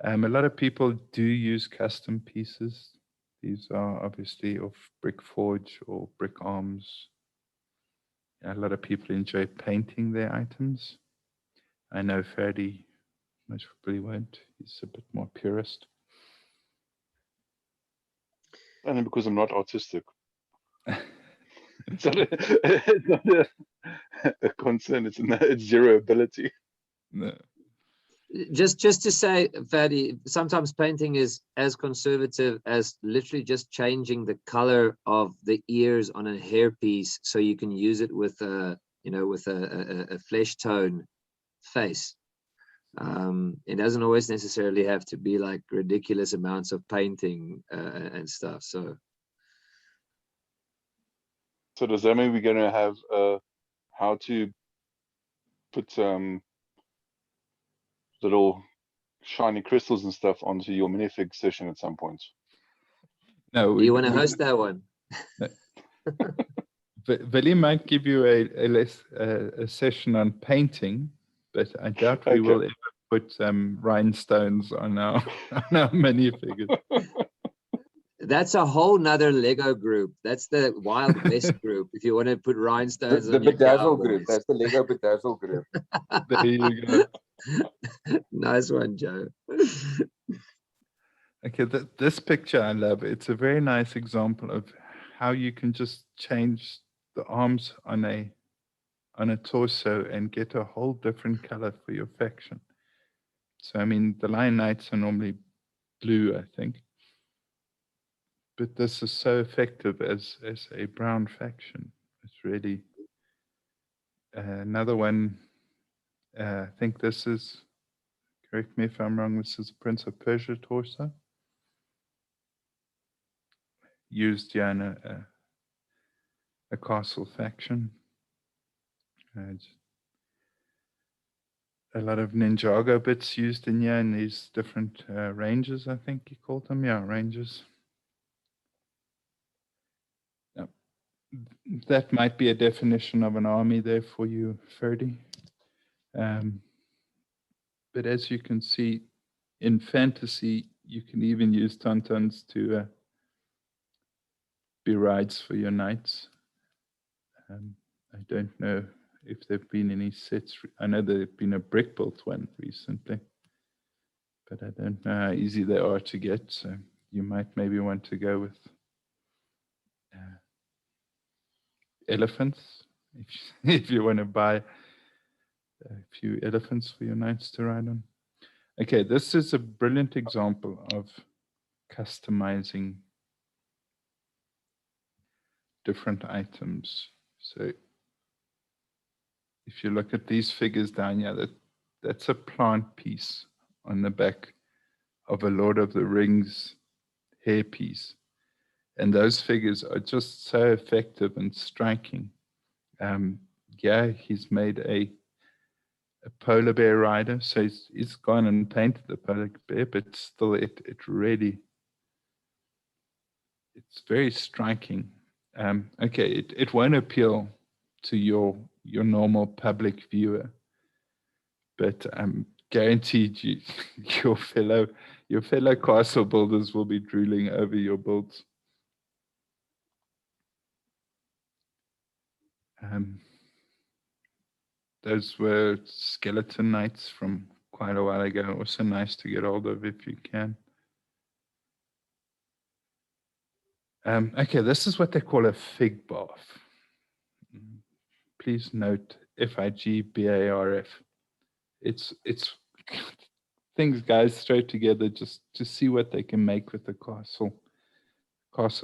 A lot of people do use custom pieces. These are obviously of Brick Forge or Brick Arms. A lot of people enjoy painting their items. I know Ferdy most probably won't. He's a bit more purist. And because I'm not autistic. It's not a concern. It's zero ability. No. Just to say, Fadi, sometimes painting is as conservative as literally just changing the color of the ears on a hairpiece so you can use it with a, you know, with a flesh tone face. It doesn't always necessarily have to be like ridiculous amounts of painting and stuff. So does that mean we're gonna have how to put little shiny crystals and stuff onto your minifig session at some point? No, you want to host that one? Vili might give you a session on painting, but I doubt we will ever put rhinestones on our minifigures. That's a whole nother Lego group. That's the Wild West group. If you want to put rhinestones The on your Bedazzle group. cowboys. That's the Lego Bedazzle group. There you go. Nice one, Joe. Okay, this picture I love. It's a very nice example of how you can just change the arms on a torso and get a whole different color for your faction. So I mean, the Lion Knights are normally blue, I think, but this is so effective as a brown faction. It's really another one. I think this is, correct me if I'm wrong, this is Prince of Persia torso. Used in a castle faction. A lot of Ninjago bits used in here in these different ranges, I think you called them. Yeah, ranges. Now, that might be a definition of an army there for you, Ferdy. But as you can see, in fantasy, you can even use tauntauns to be rides for your knights. I don't know if there have been any sets. I know there have been a brick built one recently, but I don't know how easy they are to get. So you might maybe want to go with elephants if you want to buy a few elephants for your knights to ride on. Okay, this is a brilliant example of customizing different items. So if you look at these figures down here, that's a plant piece on the back of a Lord of the Rings hairpiece. And those figures are just so effective and striking. Yeah, he's made a polar bear rider, so he's gone and painted the polar bear, but still it really, it's very striking. Okay, it won't appeal to your normal public viewer, but I'm guaranteed you, your fellow castle builders will be drooling over your builds. Those were skeleton knights from quite a while ago. Also nice to get hold of if you can. Okay, this is what they call a fig barf. Please note Fig BARF. It's things guys throw together just to see what they can make with the castle,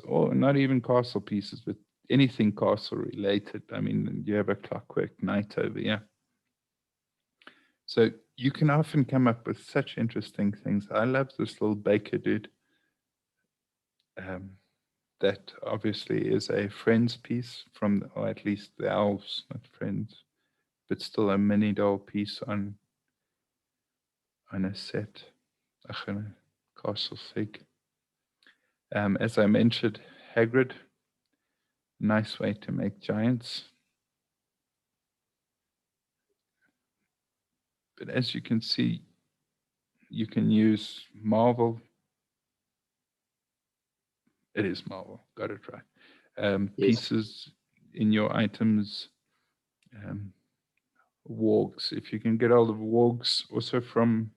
or not even castle pieces, but anything castle related. I mean, you have a clockwork knight over here. So you can often come up with such interesting things. I love this little baker dude. That obviously is a Friends piece from, or at least the elves, not Friends, but still a mini doll piece on a set, on a castle fig. As I mentioned, Hagrid, nice way to make giants. But as you can see, you can use Marvel. It is Marvel, got it right. Yes. Pieces in your items, wargs. If you can get all the wargs, also from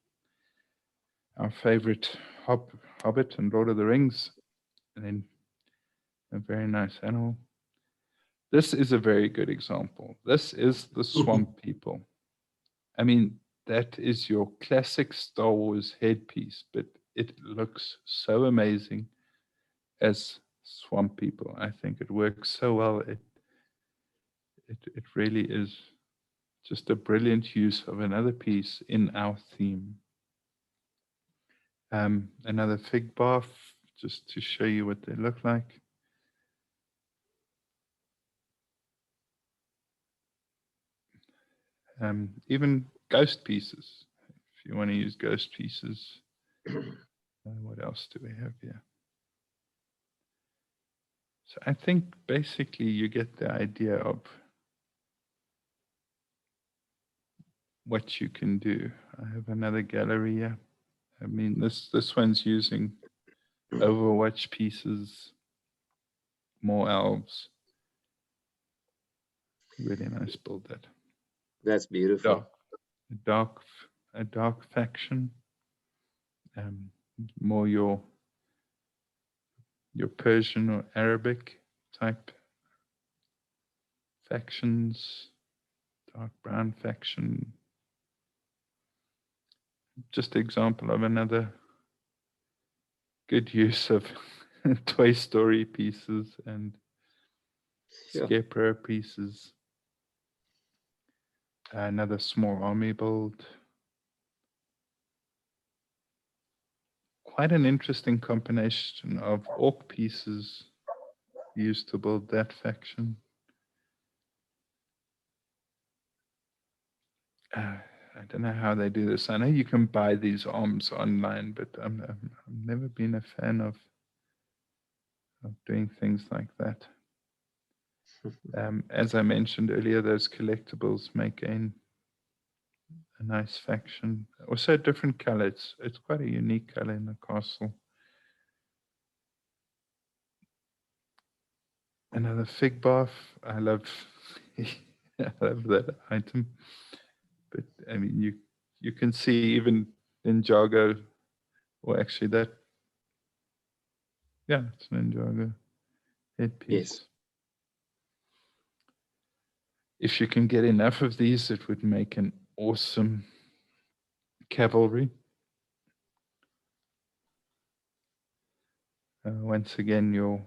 our favorite Hobbit and Lord of the Rings, and then a very nice animal. This is a very good example. This is the Swamp People. I mean, that is your classic Star Wars headpiece, but it looks so amazing as Swamp People. I think it works so well. It really is just a brilliant use of another piece in our theme. Another fig barf, just to show you what they look like. Even ghost pieces, if you want to use ghost pieces. What else do we have here? So I think basically you get the idea of what you can do. I have another gallery here. I mean, this one's using Overwatch pieces, more elves. Really nice build that. That's beautiful. A dark faction. More your Persian or Arabic type factions. Dark brown faction. Just an example of another good use of Toy Story pieces and Scarecrow pieces. Another small army build. Quite an interesting combination of orc pieces used to build that faction. I don't know how they do this. I know you can buy these arms online, but I've never been a fan of doing things like that. As I mentioned earlier, those collectibles make a nice faction. Also different colors. It's quite a unique color in the castle. Another fig barf. I love that item. But I mean, you can see even Ninjago, or actually that, yeah, it's Ninjago headpiece. Yes. If you can get enough of these, it would make an awesome cavalry. Once again, your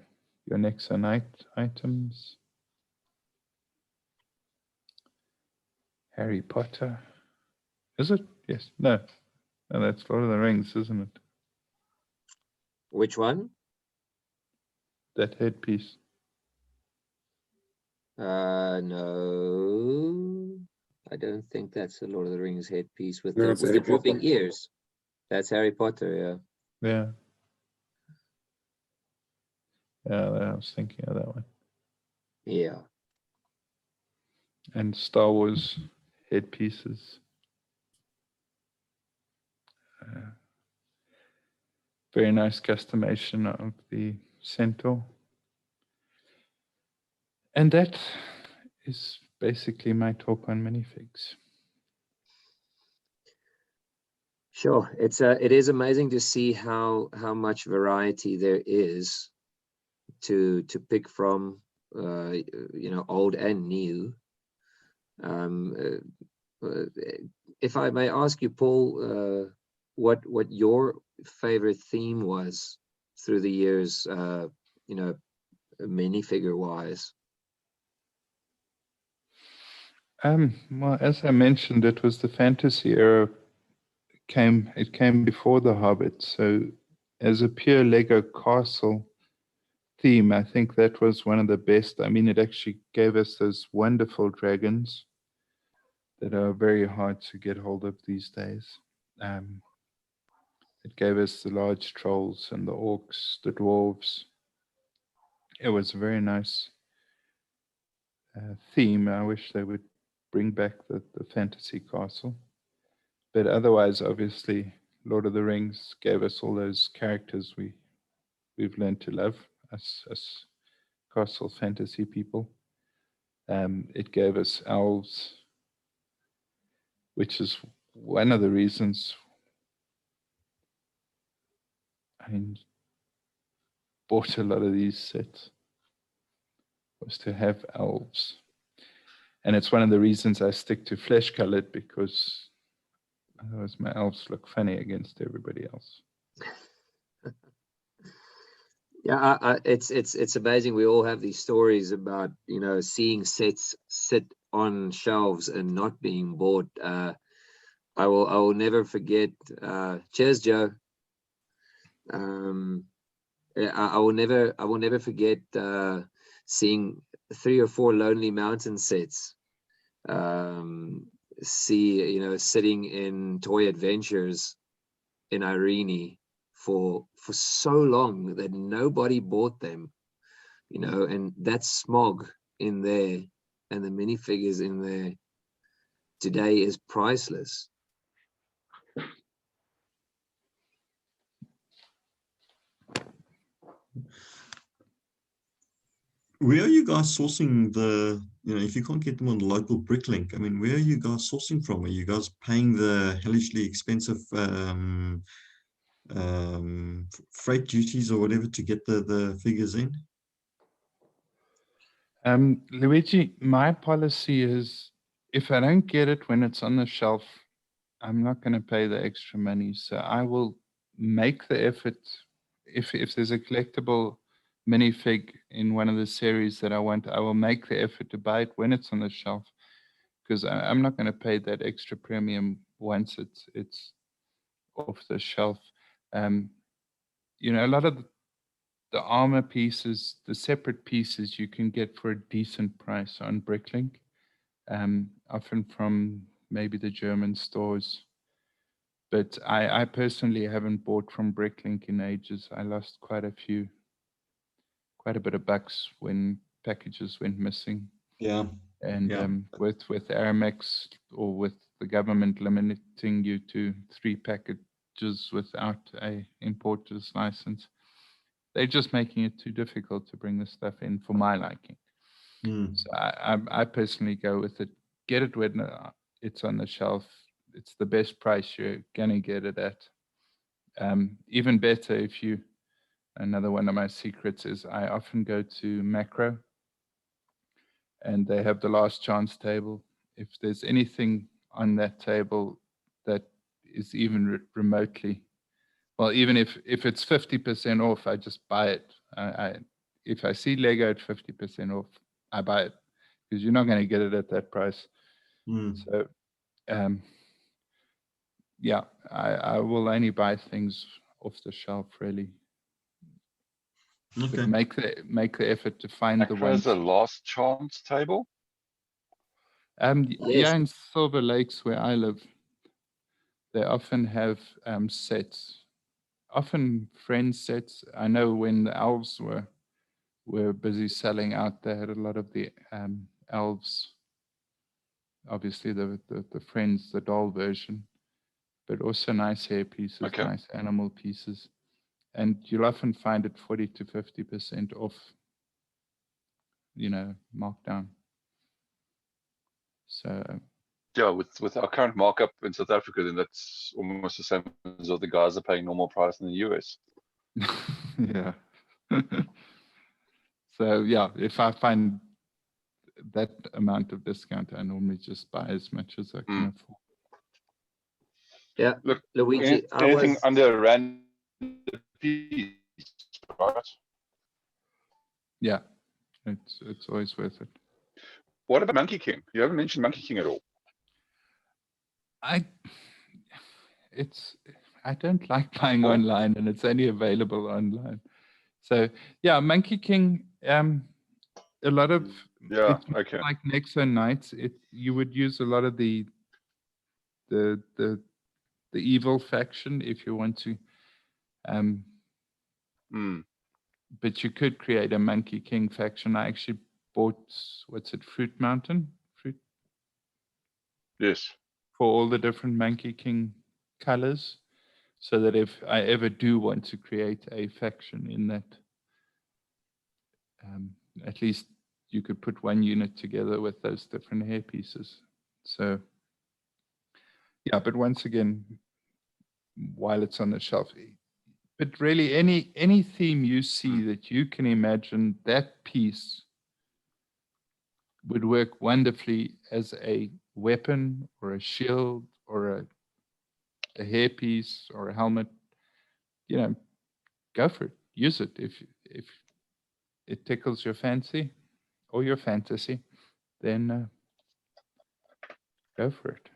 Nexonite items. Harry Potter. Is it? Yes. No. Oh, that's Lord of the Rings, isn't it? Which one? That headpiece. No, I don't think that's the Lord of the Rings headpiece with No, the it's Harry drooping Potter. ears. That's Harry Potter, Yeah. Yeah, I was thinking of that one. yeah. And Star Wars headpieces. Very nice customization of the Centaur. And that is basically my talk on minifigs. Sure, it is amazing to see how much variety there is to pick from, you know, old and new. If I may ask you, Paul, what your favorite theme was through the years, you know, minifigure wise? Well, as I mentioned, it was the fantasy era. It came before the Hobbit. So, as a pure Lego castle theme, I think that was one of the best. I mean, it actually gave us those wonderful dragons that are very hard to get hold of these days. It gave us the large trolls and the orcs, the dwarves. It was a very nice theme. I wish they would bring back the fantasy castle. But otherwise, obviously, Lord of the Rings gave us all those characters we've learned to love, us castle fantasy people. It gave us elves, which is one of the reasons I bought a lot of these sets, was to have elves. And it's one of the reasons I stick to flesh colored, because otherwise my elves look funny against everybody else. Yeah, it's amazing. We all have these stories about, you know, seeing sets sit on shelves and not being bought. I will never forget. Cheers, Joe. I will never forget seeing 3 or 4 Lonely Mountain sets. You know, sitting in Toy Adventures in Irene for so long that nobody bought them, you know, and that smog in there and the minifigures in there today is priceless. Where are you guys sourcing the, you know, if you can't get them on the local Bricklink, I mean, where are you guys sourcing from? Are you guys paying the hellishly expensive freight duties or whatever to get the figures in? Luigi, my policy is, if I don't get it when it's on the shelf, I'm not going to pay the extra money. So I will make the effort. If there's a collectible minifig in one of the series that I want, I will make the effort to buy it when it's on the shelf, because I'm not going to pay that extra premium once it's off the shelf. You know, a lot of the armor pieces, the separate pieces, you can get for a decent price on Bricklink, often from maybe the German stores. But I personally haven't bought from Bricklink in ages. I lost quite a bit of bucks when packages went missing. Yeah. And Yeah. with Aramex, or with the government limiting you to 3 packages without a importer's license, they're just making it too difficult to bring the stuff in for my liking. So I personally go with it. Get it when it's on the shelf. It's the best price you're gonna get it at. Even better if you. Another one of my secrets is I often go to Macro, and they have the last chance table. If there's anything on that table that is even remotely, well, even if it's 50% off, I just buy it. If I see Lego at 50% off, I buy it, because you're not going to get it at that price. So, yeah, I will only buy things off the shelf, really. But Okay. make the effort to find the Acts ones. as a last chance table. Yeah, Yes. in Silver Lakes where I live, they often have sets, often friend sets. I know when the elves were busy selling out, they had a lot of the elves, obviously the friends, the doll version, but also nice hair pieces, Okay. nice animal pieces. And you'll often find it 40 to 50% off, you know, markdown. So Yeah, with our current markup in South Africa, then that's almost the same as what the guys are paying normal price in the US. yeah. So yeah, if I find that amount of discount, I normally just buy as much as I can afford. Yeah, Look, Luigi, I anything was under a rand a piece, right? Yeah, it's always worth it. What about Monkey King? You haven't mentioned Monkey King at all. I don't like buying Oh. online, and it's only available online. So yeah, Monkey King. A lot of Yeah, it's more okay. like Nexo Knights. You would use a lot of the evil faction if you want to. But you could create a Monkey King faction. I actually bought, what's it, Fruit Mountain? Yes. For all the different Monkey King colors, so that if I ever do want to create a faction in that, at least you could put one unit together with those different hair pieces. So yeah, but once again, while it's on the shelf, but really any theme you see that you can imagine, that piece would work wonderfully as a weapon or a shield or a hairpiece or a helmet. You know, go for it. Use it if it tickles your fancy or your fantasy. Then go for it.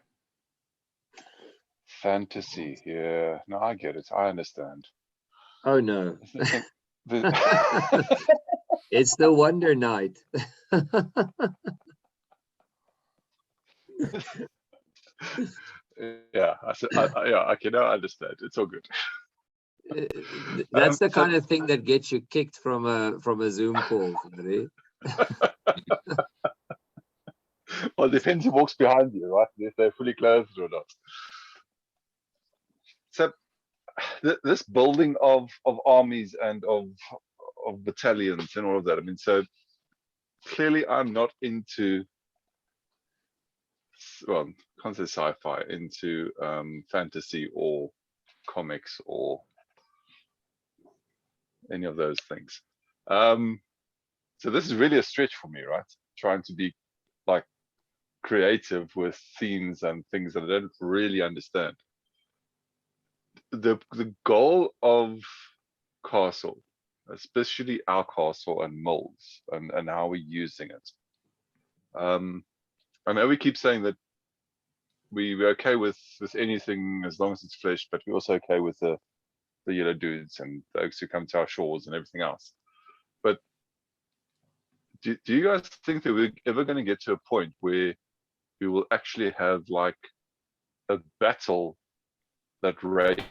Fantasy, yeah. No, I get it. I understand. Oh no. The- It's the Wonder Night. yeah, I can now understand. It's all good. That's the So- kind of thing that gets you kicked from a Zoom call, Freddy. Well, it depends who walks behind you, right? If they're fully clothed or not. So this building of armies and of battalions and all of that. I mean, so clearly I'm not into, well, can't say sci-fi, into fantasy or comics or any of those things. So this is really a stretch for me, right? Trying to be like creative with themes and things that I don't really understand. The goal of Castle, especially our castle and molds and how we're using it. I know we keep saying that we're okay with anything as long as it's flesh, but we're also okay with the yellow dudes and the oaks who come to our shores and everything else. But do you guys think that we're ever going to get to a point where we will actually have like a battle that rages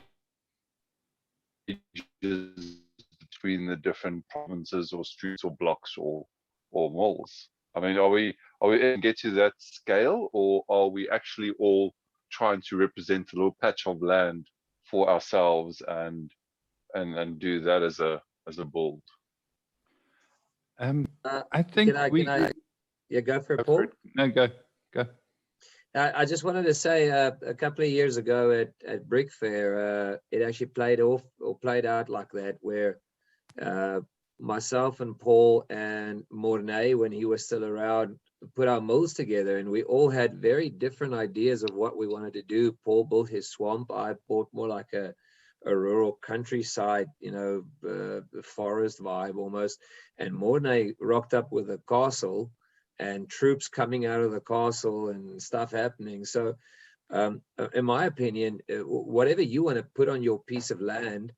between the different provinces or streets or blocks or malls? I mean, are we going to get to that scale, or are we actually all trying to represent a little patch of land for ourselves and do that as a build? I think Yeah, go for it, go Paul. for it. No, go. I just wanted to say a couple of years ago at Brick Fair, it actually played out like that, where myself and Paul and Mornay, when he was still around, put our mills together, and we all had very different ideas of what we wanted to do. Paul built his swamp. I bought more like a rural countryside, forest vibe almost. And Mornay rocked up with a castle and troops coming out of the castle and stuff happening. So In my opinion, whatever you want to put on your piece of land,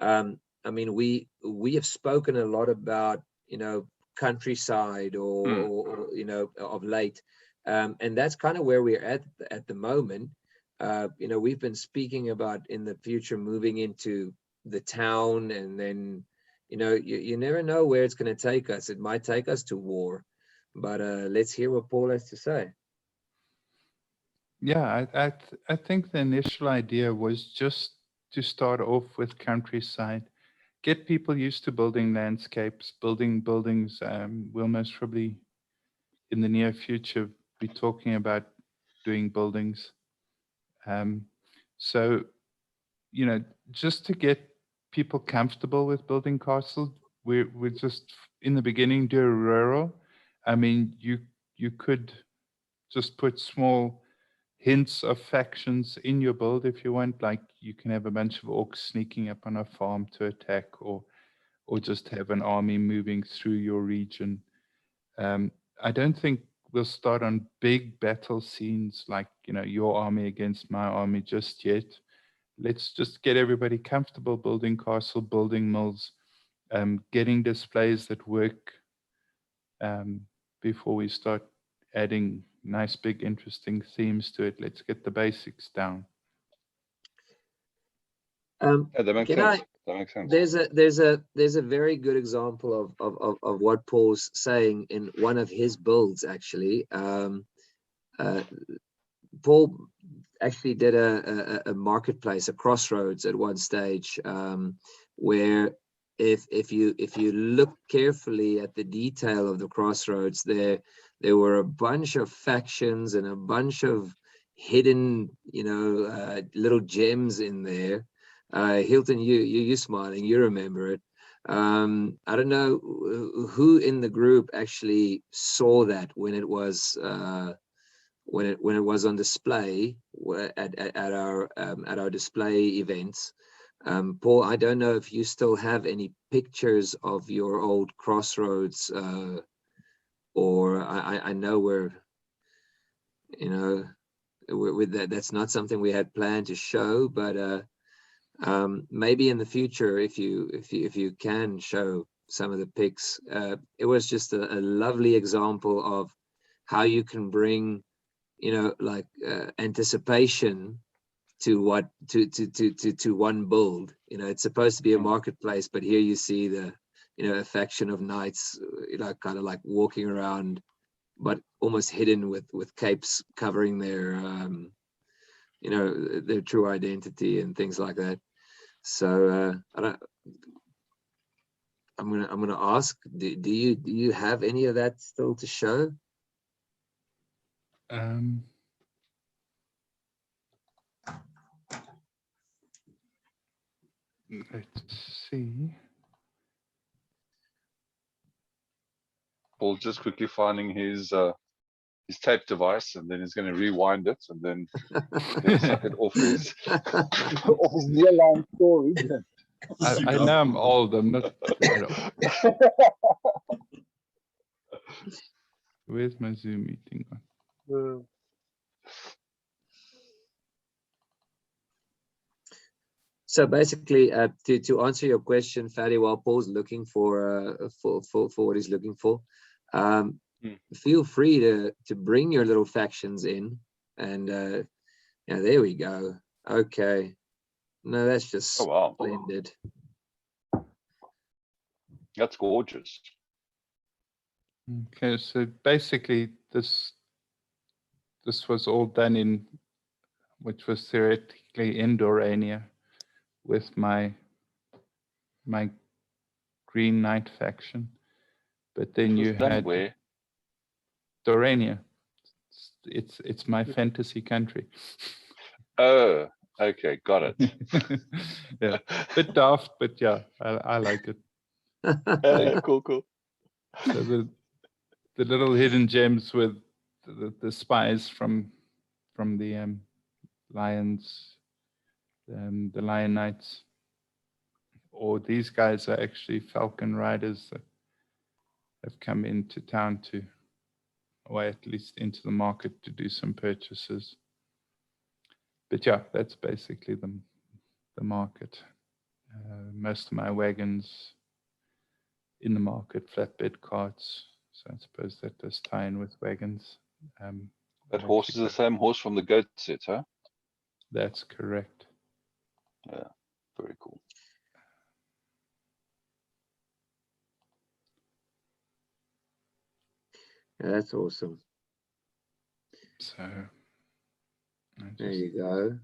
I mean, we have spoken a lot about, you know, countryside or you know, of late, and that's kind of where we're at the moment. You know, we've been speaking about in the future moving into the town, and then, you know, you never know where it's going to take us. It might take us to war, but let's hear what Paul has to say. Yeah, I think the initial idea was just to start off with countryside, get people used to building landscapes, building buildings. We'll most probably in the near future be talking about doing buildings. So, you know, just to get people comfortable with building castles, we're just in the beginning do a rural. I mean, you could just put small hints of factions in your build if you want. Like you can have a bunch of orcs sneaking up on a farm to attack, or just have an army moving through your region. I don't think we'll start on big battle scenes like, you know, your army against my army just yet. Let's just get everybody comfortable building castle, building mills, getting displays that work before we start adding nice, big, interesting themes to it. Let's get the basics down. Yeah, that makes Can sense. I- That makes sense. There's a very good example of what Paul's saying in one of his builds, actually. Paul actually did a marketplace, a crossroads at one stage, where if you look carefully at the detail of the crossroads, there were a bunch of factions and a bunch of hidden, you know, little gems in there. Hilton, you're smiling, you remember it. I don't know who in the group actually saw that when it was when it was on display at our display events. Paul, I don't know if you still have any pictures of your old crossroads, or I know we're, you know, with that, that's not something we had planned to show, but maybe in the future, if you can show some of the pics. It was just a lovely example of how you can bring, you know, like anticipation to what to one build. You know, it's supposed to be a marketplace, but here you see the, you know, a faction of knights, you know, kind of like walking around, but almost hidden with capes covering their you know, their true identity and things like that. So I'm gonna ask, do you have any of that still to show? Let's see. Paul's just quickly finding his tape device, and then he's going to rewind it, and then suck it off his off his nearline storage. I know I'm old. I'm not. Where's my Zoom meeting on? So basically, to answer your question, Fatty, while Paul's looking for what he's looking for, feel free to bring your little factions in, and yeah, there we go. Okay, no, that's just splendid. That's gorgeous. Okay, so basically this was all done in, which was theoretically in Dorania, with my Green Knight faction, but then you had where? Dorania. It's my fantasy country. Oh, okay, got it. Yeah, bit daft, but yeah, I like it. Yeah, cool. So the little hidden gems with the spies from the lions, the Lion Knights, or these guys are actually Falcon Riders that have come into town to, or at least into the market to do some purchases. But yeah, that's basically the market. Most of my wagons in the market, flatbed carts. So I suppose that does tie in with wagons. That I've horse is actually the got- same horse from the goat set, huh? That's correct. Yeah, very cool. Yeah, that's awesome. So I There just- you go.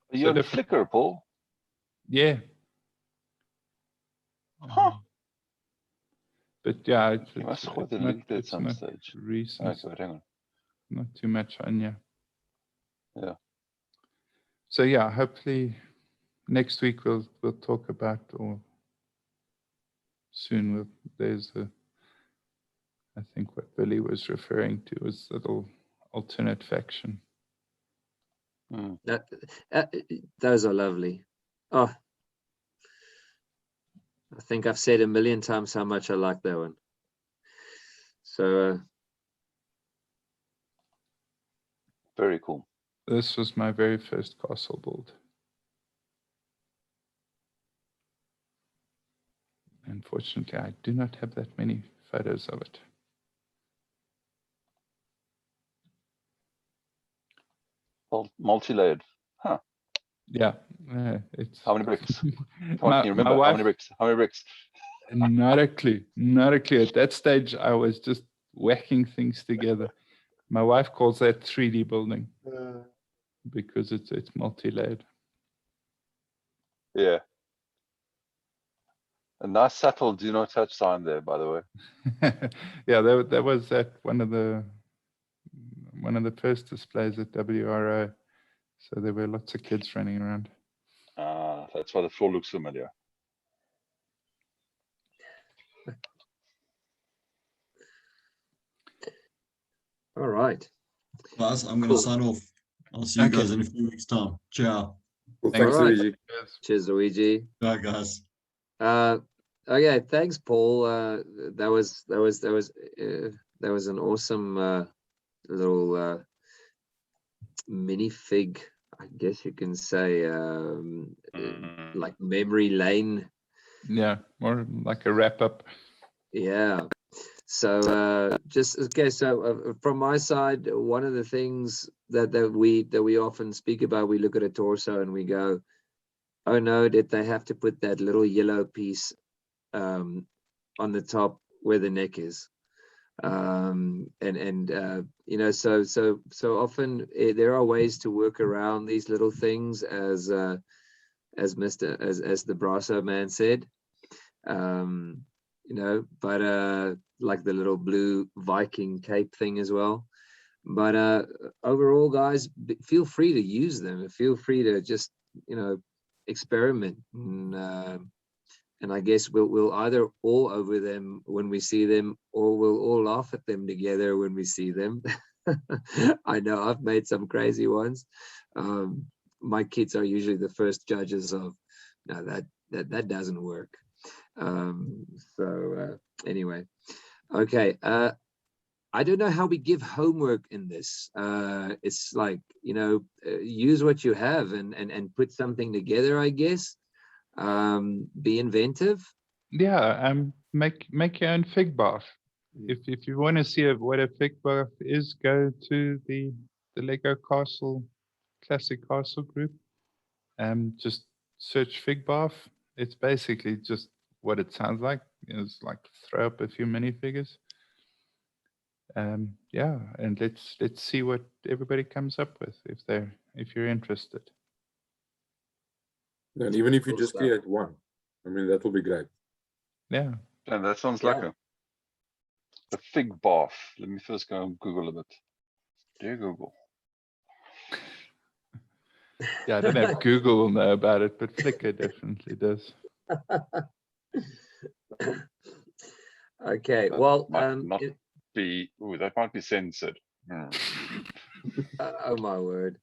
Are you So on different- Flickr, Paul? yeah. Huh. But yeah, You must have got the not, link there at it's some not stage. recent, Okay, wait, hang on. not too much on yeah. Yeah. So yeah, hopefully next week we'll talk about, or soon there's I think what Billy was referring to was little alternate faction. Mm. Those are lovely. Oh, I think I've said a million times how much I like that one. So Very cool. This was my very first castle build. Unfortunately, I do not have that many photos of it. Multi-layered. Huh. Yeah, it's How many bricks? Come on, my, can you my remember? How wife, many bricks? How many bricks? not a clue, not a clue. At that stage, I was just whacking things together. My wife calls that 3D building because it's multi-layered. Yeah. A nice subtle do not touch sign there, by the way. Yeah, that was at one of the first displays at WRO. So there were lots of kids running around. Ah, that's why the floor looks familiar. all right. Guys, I'm going to Cool. sign off. I'll see you Okay. guys in a few weeks' time. Ciao. Well, Thanks, thanks, Alright. Luigi. Cheers, Luigi. Bye, guys. Okay, thanks, Paul. That was an awesome little minifig, I guess you can say, like memory lane. Yeah, more like a wrap up. Yeah. So just okay. So from my side, one of the things that we often speak about, we look at a torso and we go, "Oh no, did they have to put that little yellow piece on the top where the neck is?" You know, so often there are ways to work around these little things, as the Brasso man said. You know, but like the little blue Viking cape thing as well. But overall, guys, feel free to use them. Feel free to just, you know, experiment. And I guess we'll either all over them when we see them, or we'll all laugh at them together when we see them. I know I've made some crazy ones. My kids are usually the first judges of, no, that doesn't work. Anyway, okay. I don't know how we give homework in this. It's like, you know, use what you have and put something together, I guess. Be inventive. Yeah, make your own Fig BARF. If you want to see what a Fig BARF is, go to the Lego Castle Classic Castle group. Just search Fig BARF. It's basically just what it sounds like. It's like throw up a few minifigures. Yeah, and let's see what everybody comes up with if you're interested. And even if you Cool just stuff. create one, I mean, that will be great. Yeah. And that sounds Yeah. like a Fig BARF. Let me first go and Google a bit. Dear Google. Yeah, I don't know if Google will know about it, but Flickr definitely does. Okay, That well, might not be. Ooh, that might be censored. oh my word.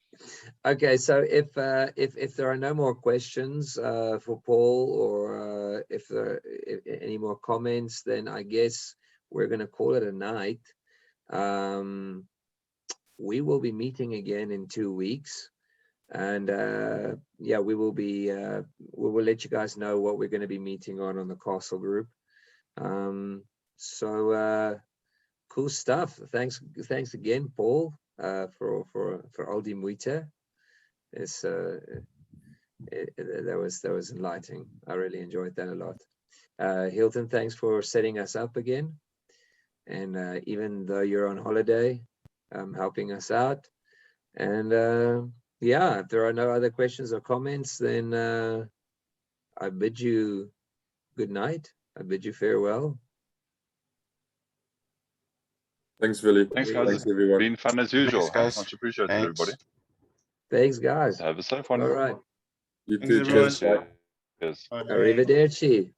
Okay, so if there are no more questions for Paul, or if there are any more comments, then I guess we're going to call it a night. we will be meeting again in 2 weeks. And yeah, we will let you guys know what we're going to be meeting on the Castle group. So cool stuff. Thanks again, Paul, for all die Moeite. It's that was enlightening. I really enjoyed that a lot. Hilton, thanks for setting us up again. And even though you're on holiday, helping us out. And yeah, if there are no other questions or comments, then I bid you good night. I bid you farewell. Thanks, Willie. Thanks, guys. Thanks, everyone. Been fun as usual. guys. Much appreciated, Thanks. everybody. Thanks, guys. Have a safe one. All right. You Thanks, too. everyone. Cheers. Bye. Cheers. Bye. Arrivederci.